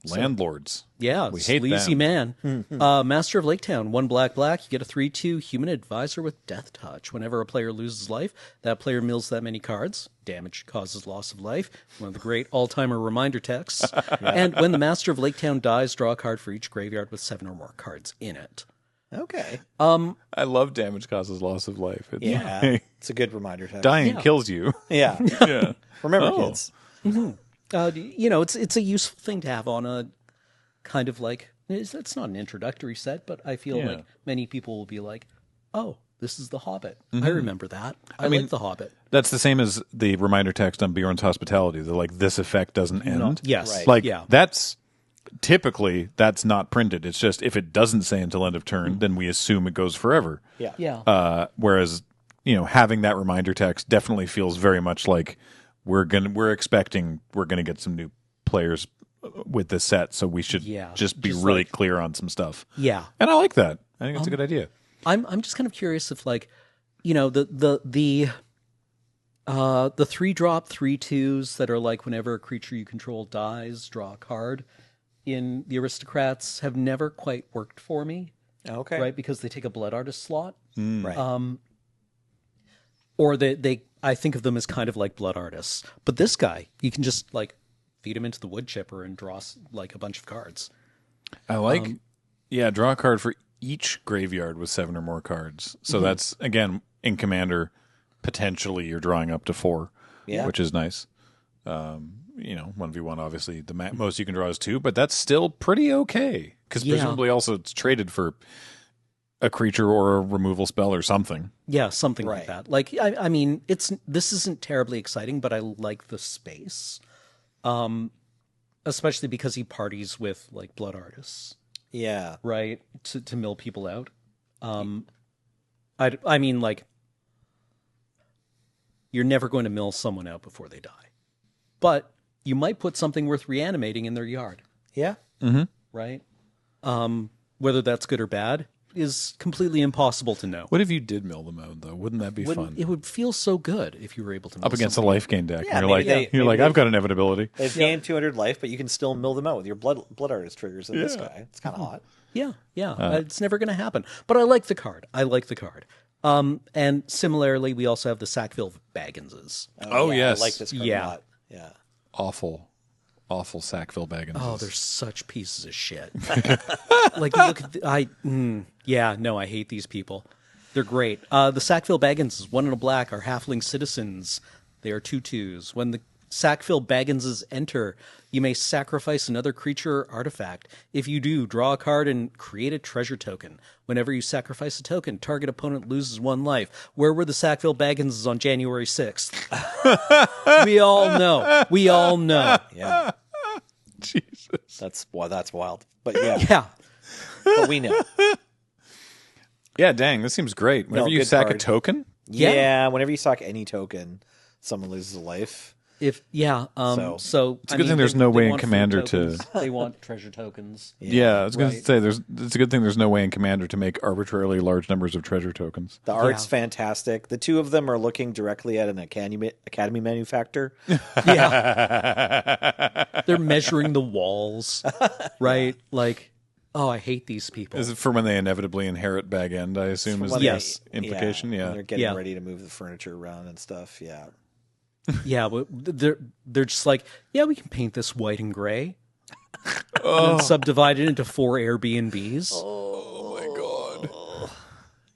Landlords. Yeah, We hate sleazy them. man. Master of Lake Town, 1 black. You get a 3/2 human advisor with Death Touch. Whenever a player loses life, that player mills that many cards. Damage causes loss of life. One of the great all-timer reminder texts. And when the Master of Lake Town dies, draw a card for each graveyard with 7 or more cards in it. Okay. I love damage causes loss of life. It's Yeah. It's a good reminder. Text. dying kills you. Yeah. Yeah. Remember, Oh. kids. It's a useful thing to have on a kind of like, it's not an introductory set, but I feel Yeah. like many people will be like, oh, this is The Hobbit. I remember that. I like The Hobbit. That's the same as the reminder text on Bjorn's Hospitality. They're like, this effect doesn't end. Yes. Right. Like, Yeah. that's typically, that's not printed. It's just, if it doesn't say until end of turn, then we assume it goes forever. Yeah. Yeah. Whereas, having that reminder text definitely feels very much like we're expecting we're gonna get some new players with this set, so we should just be just really like- clear on some stuff. Yeah. And I like that. I think it's a good idea. I'm just kind of curious if the 3-drop 3/2s that are like whenever a creature you control dies, draw a card in the aristocrats have never quite worked for me, Okay. right? Because they take a blood artist slot. Right. Or I think of them as kind of like blood artists. But this guy, you can just like feed him into the wood chipper and draw like a bunch of cards. I like, draw a card for each graveyard with 7 or more cards. So that's, again, in Commander, potentially you're drawing up to 4, which is nice. 1v1, obviously, the most you can draw is 2, but that's still pretty okay. Because presumably also it's traded for a creature or a removal spell or something. Yeah, something like Right. that. Like I mean, this isn't terribly exciting, but I like the space. Especially because he parties with like blood artists, Yeah. right? To mill people out. I mean, like, you're never going to mill someone out before they die, but you might put something worth reanimating in their yard, Yeah. right? Whether that's good or bad, is completely impossible to know. What if you did mill them out, though? Wouldn't that be fun? It would feel so good if you were able to mill Up against a something. life gain deck. Yeah, and you're like, I've got inevitability. They've gained 200 life, but you can still mill them out with your blood artist triggers in this guy. It's kind of hot. Yeah. It's never going to happen. But I like the card. And similarly, we also have the Sackville Bagginses. Oh, yes. I like this card a lot. Yeah. Awful Sackville Baggins. Oh, they're such pieces of shit. Like, look at I hate these people. They're great. The Sackville Bagginses, 1 and a black, are halfling citizens. They are 2/2s. When the Sackville Bagginses enter, you may sacrifice another creature or artifact. If you do, draw a card and create a treasure token. Whenever you sacrifice a token, target opponent loses 1 life. Where were the Sackville Bagginses on January 6th? We all know. Yeah. Jesus. That's wild. But yeah. Yeah. But we know. Yeah, dang, this seems great. Whenever you good sack card. a token, Yeah. Whenever you sack any token, someone loses a life. So it's a good thing there's no way in Commander to. They want treasure tokens. Yeah, I was going to Right. say it's a good thing there's no way in Commander to make arbitrarily large numbers of treasure tokens. The art's fantastic. The 2 of them are looking directly at an academy manufacturer. Yeah. They're measuring the walls, right? Like, oh, I hate these people. Is it for when they inevitably inherit Bag End, I assume, is When the Yes. implication? when Yeah. they're getting Yeah. ready to move the furniture around and stuff. Yeah. Yeah, but they're just like, yeah, we can paint this white and gray, and then subdivide it into 4 Airbnbs. Oh, my God.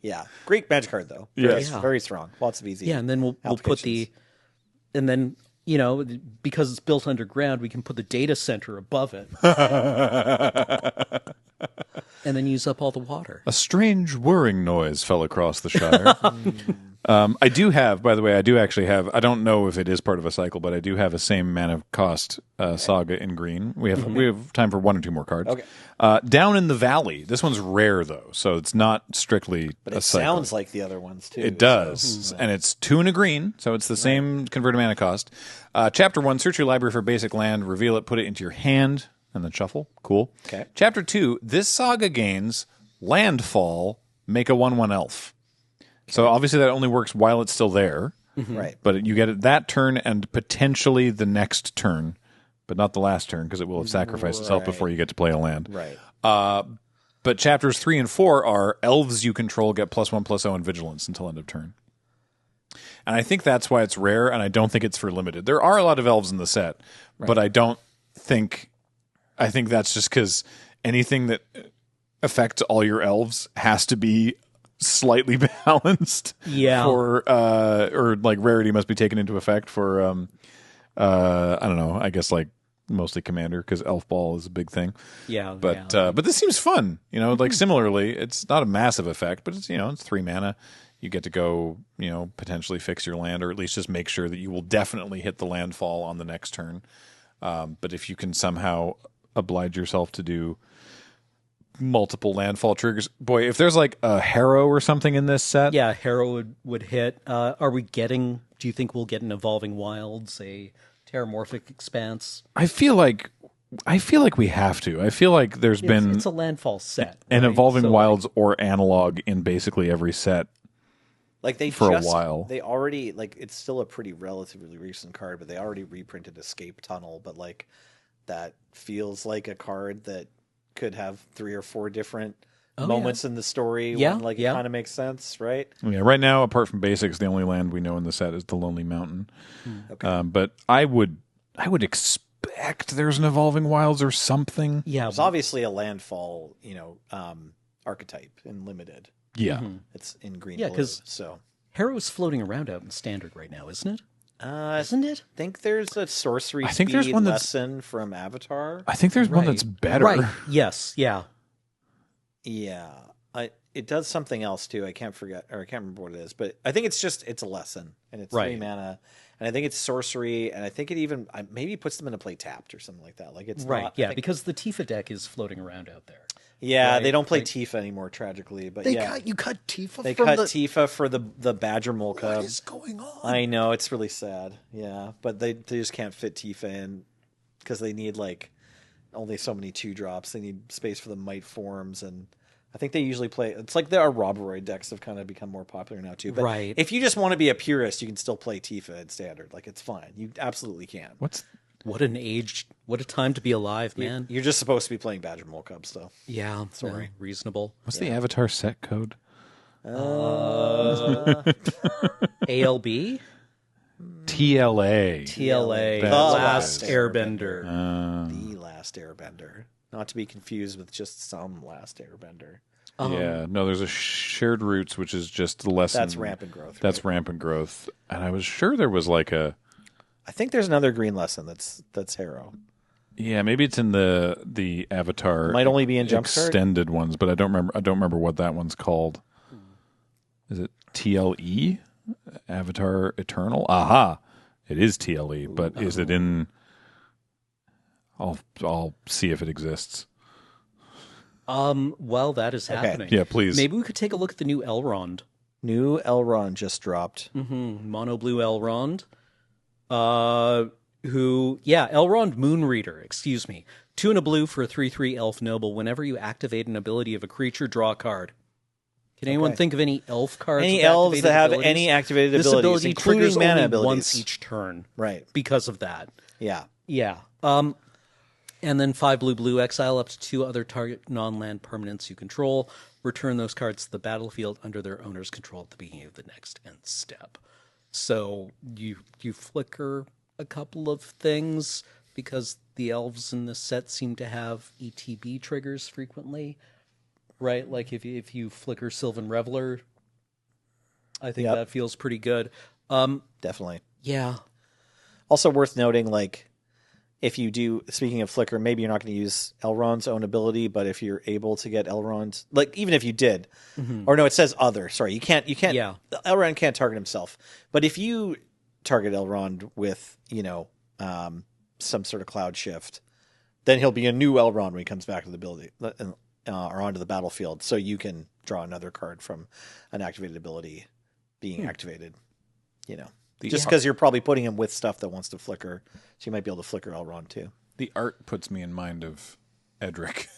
Yeah. Great magic card, though. Yes. Very strong. Lots of easy. Yeah, and then we'll put and then, because it's built underground, we can put the data center above it. And then use up all the water. A strange whirring noise fell across the Shire. I do have, by the way, I don't know if it is part of a cycle, but I do have a same mana cost saga in green. We have time for 1 or 2 more cards. Okay. Down in the Valley. This one's rare, though, so it's not strictly But a it cycle. sounds like the other ones, too. It does, and it's 2 and a green, so it's the same converted mana cost. Chapter 1, search your library for basic land, reveal it, put it into your hand, and then shuffle. Cool. Okay. Chapter 2, this saga gains landfall, make a 1/1 elf. So obviously that only works while it's still there. Right. But you get it that turn and potentially the next turn, but not the last turn because it will have sacrificed itself before you get to play a land. Right. But chapters 3 and 4 are elves you control get +1/+0 and vigilance until end of turn. And I think that's why it's rare, and I don't think it's for limited. There are a lot of elves in the set, but I think that's just because anything that affects all your elves has to be slightly balanced. Yeah. For or like rarity must be taken into effect for I don't know. I guess like mostly Commander because Elf Ball is a big thing. Yeah. But this seems fun. Like similarly, it's not a massive effect, but it's it's 3 mana. You get to go, potentially fix your land, or at least just make sure that you will definitely hit the landfall on the next turn. But if you can somehow oblige yourself to do multiple landfall triggers, boy, if there's like a Harrow or something in this set, Yeah, Harrow would hit. Do you think we'll get an Evolving Wilds, a Terramorphic Expanse? I feel like we have to. I feel like there's been It's a landfall set. an right? Evolving So, Wilds or analog in basically every set. Like they For a while. They already it's still a pretty relatively recent card, but they already reprinted Escape Tunnel. But like that feels like a card that could have 3 or 4 different moments in the story. Yeah, It kind of makes sense, right? Yeah, right now, apart from basics, the only land we know in the set is the Lonely Mountain. Okay. But I would expect there's an Evolving Wilds or something. Yeah, There's obviously a landfall, archetype in limited. Yeah. It's in green. Yeah, blue, 'cause- so Harrow's floating around out in Standard right now, isn't it? isn't it? I think there's a sorcery I think speed there's one that's- lesson from Avatar. I think there's one Right. that's better. Right. Yes. Yeah. Yeah, it does something else too. I can't remember what it is, but I think it's a lesson, and it's 3 Right. mana, and I think it's sorcery, and I think it even maybe puts them into play tapped or something like that. Like it's Right. not, I Yeah, think- because the Tifa deck is floating around out there. yeah, right, they don't play like- Tifa anymore, tragically, but You cut Tifa. they cut Tifa for the Badger Molka. What is going on? I know, it's really sad. Yeah, but they just can't fit Tifa in because they need like only so many 2-drops. They need space for the Might Forms, and I think they usually play. It's like the Roboroid decks have kind of become more popular now too. But Right. if you just want to be a purist, you can still play Tifa in standard. Like it's fine. You absolutely can. What a time to be alive, man. You're just supposed to be playing Badger Mole Cub stuff. Yeah, sorry, reasonable. What's the Avatar set code? ALB, TLA. TLA, The Last Last Airbender. The Last Airbender, not to be confused with just some Last Airbender. Yeah, no, there's a shared roots, which is just the lesson. That's Rampant Growth. That's rampant growth, and I was sure there was like a. I think there's another green lesson that's Harrow. Yeah, maybe it's in the Avatar. Might only be in Jumpstart? extended ones, but I don't remember what that one's called. Is it TLE? Avatar Eternal? Aha! It is TLE, but is it in? I'll see if it exists. Well, that is happening. Yeah, please. Maybe we could take a look at the new Elrond. New Elrond just dropped. Mono blue Elrond. Elrond Moonreader, excuse me. 2 and a blue for a 3/3 elf noble. Whenever you activate an ability of a creature, draw a card. Can anyone think of any elf cards? Any with elves that have abilities? any activated This abilities, ability including triggers mana only abilities. once each turn. Right. Because of that. Yeah. Yeah. And then 5 blue exile up to 2 other target non-land permanents you control. Return those cards to the battlefield under their owner's control at the beginning of the next end step. So you flicker a couple of things because the elves in this set seem to have ETB triggers frequently, right? Like if you flicker Sylvan Reveler, I think that feels pretty good. Definitely. Yeah. Also worth noting, like, if you do, speaking of flicker, maybe you're not going to use Elrond's own ability, but if you're able to get Elrond's, like, even if you did, or no, it says other. Sorry, you can't. Yeah. Elrond can't target himself, but if you target Elrond with, some sort of cloud shift, then he'll be a new Elrond when he comes back to the ability or onto the battlefield. So you can draw another card from an activated ability being activated. Just because you're probably putting him with stuff that wants to flicker, so you might be able to flicker Elrond too. The art puts me in mind of Edric.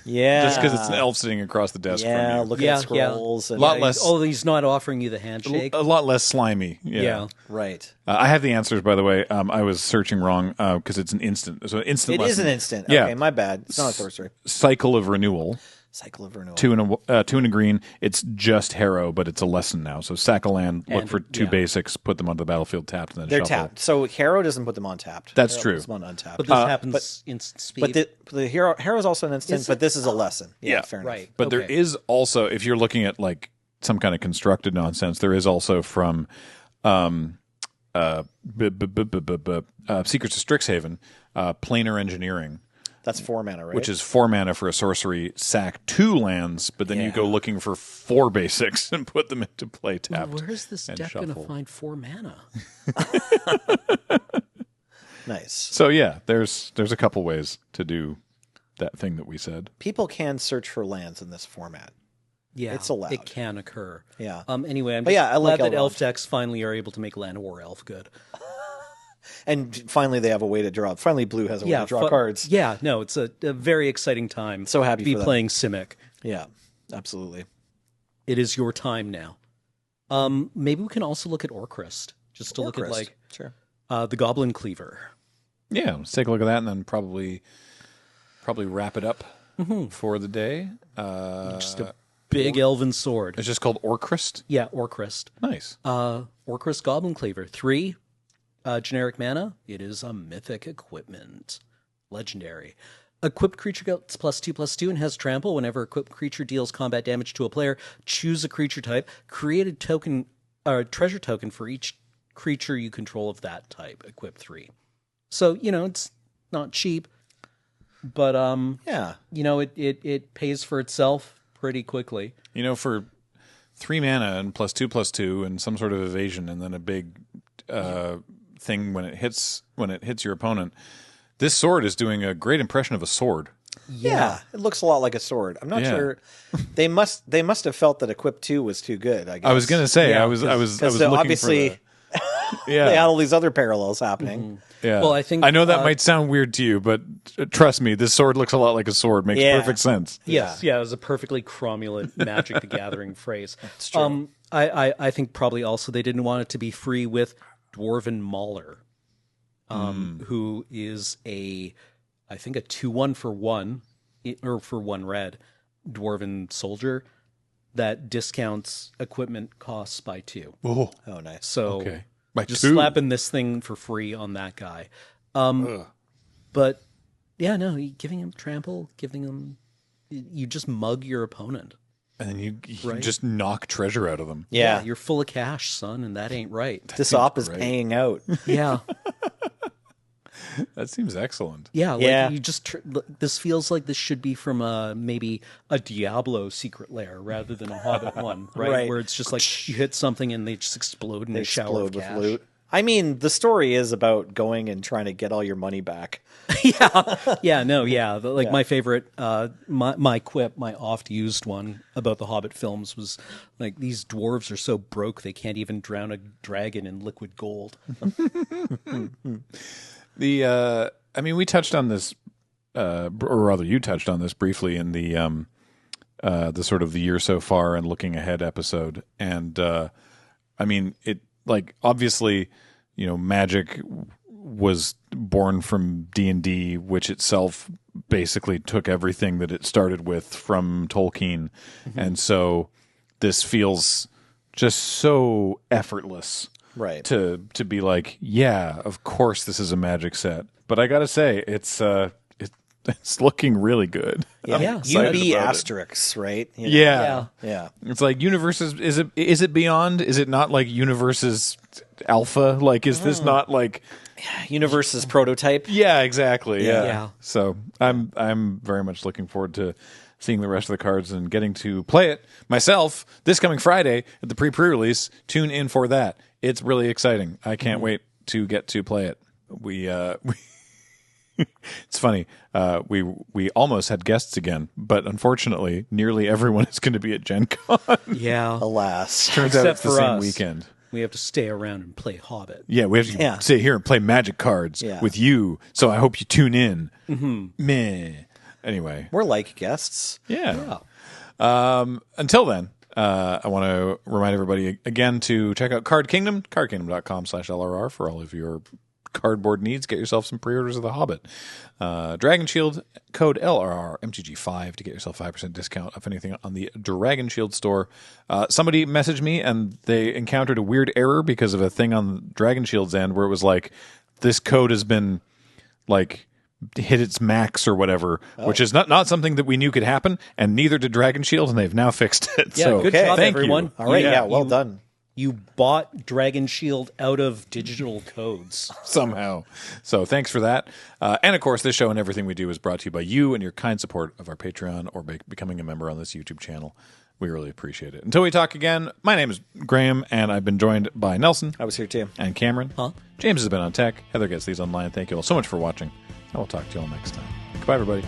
Yeah, Just because it's an elf sitting across the desk from you. Looking at scrolls. And, Lot less. He's not offering you the handshake. A lot less slimy. Yeah. right. I have the answers, by the way. I was searching wrong because it's an instant. So instant. It is lesson. an instant. Yeah. Okay, my bad. It's not a sorcery. Cycle of renewal. Cycle of renewal. 2 and a green. It's just Harrow, but it's a lesson now. So sack a land, look for 2 basics, put them on the battlefield tapped, and then They're shuffle. tapped. So Harrow doesn't put them on tapped. That's Harrow true. puts them on untapped. But this happens instant speed. But the Harrow is also an instant, but this is a lesson. Yeah, fair enough. Right. But there is also, if you're looking at like some kind of constructed nonsense, there is also from Secrets of Strixhaven, Planar Engineering. That's 4 mana, right? Which is 4 mana for a sorcery, sack 2 lands, but then you go looking for 4 basics and put them into play tapped. Where is this deck going to find 4 mana? nice. So yeah, there's a couple ways to do that thing that we said. People can search for lands in this format. Yeah, it's allowed. It can occur. Yeah. Anyway, I'm But just yeah, I like glad that Elrond. elf decks finally are able to make Land War Elf good. And finally, they have a way to draw. Finally, Blue has a way to draw cards. Yeah, no, it's a very exciting time. So happy to be for them. playing Simic. Yeah, absolutely. It is your time now. Maybe we can also look at Orcrist, just to look at like Sure. The Goblin Cleaver. Yeah, let's take a look at that and then probably wrap it up for the day. Just a big elven sword. It's just called Orcrist. Yeah, Orcrist. Nice. Orcrist Goblin Cleaver. 3 generic mana. It is a mythic equipment. Legendary. Equipped creature gets +2/+2 and has trample. Whenever equipped creature deals combat damage to a player, choose a creature type. Create a treasure token for each creature you control of that type. Equip 3. So, it's not cheap, but it pays for itself pretty quickly. For 3 mana and +2/+2 and some sort of evasion and then a big thing when it hits your opponent. This sword is doing a great impression of a sword. Yeah, it looks a lot like a sword. I'm not sure. They must have felt that Equip 2 was too good. I guess. I was going to say I was looking obviously for Yeah. They had all these other parallels happening. Yeah. Well, I think, I know that might sound weird to you, but trust me, this sword looks a lot like a sword. Makes Yeah. perfect sense. Yes, yeah, it was a perfectly cromulent Magic the Gathering phrase. It's true. I think probably also they didn't want it to be free with Dwarven Mauler, who is I think a 2/1 for 1, or for 1 red, Dwarven soldier that discounts equipment costs by 2. Oh, Oh, nice. So okay. By just 2. slapping this thing for free on that guy. But yeah, no, giving him trample, giving him, you just mug your opponent. And then you just knock treasure out of them. Yeah. You're full of cash, son, and that ain't right. This op is paying out. Yeah. That seems excellent. Yeah, like Yeah. you just this feels like this should be from maybe a Diablo secret lair rather than a Hobbit one, right? Right. Where it's just like you hit something and they just explode in a shower of Explode with cash. loot. I mean, the story is about going and trying to get all your money back. Yeah, no, yeah. My favorite, my quip, my oft-used one about the Hobbit films was like, these dwarves are so broke they can't even drown a dragon in liquid gold. I mean, we touched on this, or rather, you touched on this briefly in the sort of the year so far and looking ahead episode. And I mean, it like obviously, Magic was born from D&D, which itself basically took everything that it started with from Tolkien, and so this feels just so effortless. Right. To be like, yeah, of course this is a Magic set. But I gotta say, it's looking really good. I'm excited UB about it. asterisks, right? Yeah. Yeah. It's like Universes, is it beyond? Is it not like Universes Alpha? Like, is this not like... Universe's prototype. Yeah, exactly. Yeah. Yeah. So I'm very much looking forward to seeing the rest of the cards and getting to play it myself this coming Friday at the pre-release. Tune in for that. It's really exciting. I can't wait to get to play it. We it's funny. We almost had guests again, but unfortunately, nearly everyone is going to be at Gen Con. Yeah. Alas. Turns out Except it's the for same us. weekend. We have to stay around and play Hobbit. Yeah, we have to sit here and play Magic cards with you. So I hope you tune in. Meh. Anyway, We're like guests. yeah. Until then, I want to remind everybody again to check out Card Kingdom, cardkingdom.com/LRR for all of your cardboard needs. Get yourself some pre-orders of The Hobbit. Dragon Shield, code LRRMTG5 to get yourself 5% discount off anything on the Dragon Shield store. Somebody messaged me and they encountered a weird error because of a thing on Dragon Shield's end where it was like, this code has been like hit its max or whatever, which is not something that we knew could happen, and neither did Dragon Shield, and they've now fixed it. Yeah, so good job, thank everyone. you. All right. Yeah. Well done. You bought Dragon Shield out of digital codes. Somehow. So thanks for that. And of course, this show and everything we do is brought to you by you and your kind support of our Patreon or by becoming a member on this YouTube channel. We really appreciate it. Until we talk again, my name is Graham, and I've been joined by Nelson. I was here too. And Cameron. James has been on tech. Heather gets these online. Thank you all so much for watching. I will talk to you all next time. Goodbye, everybody.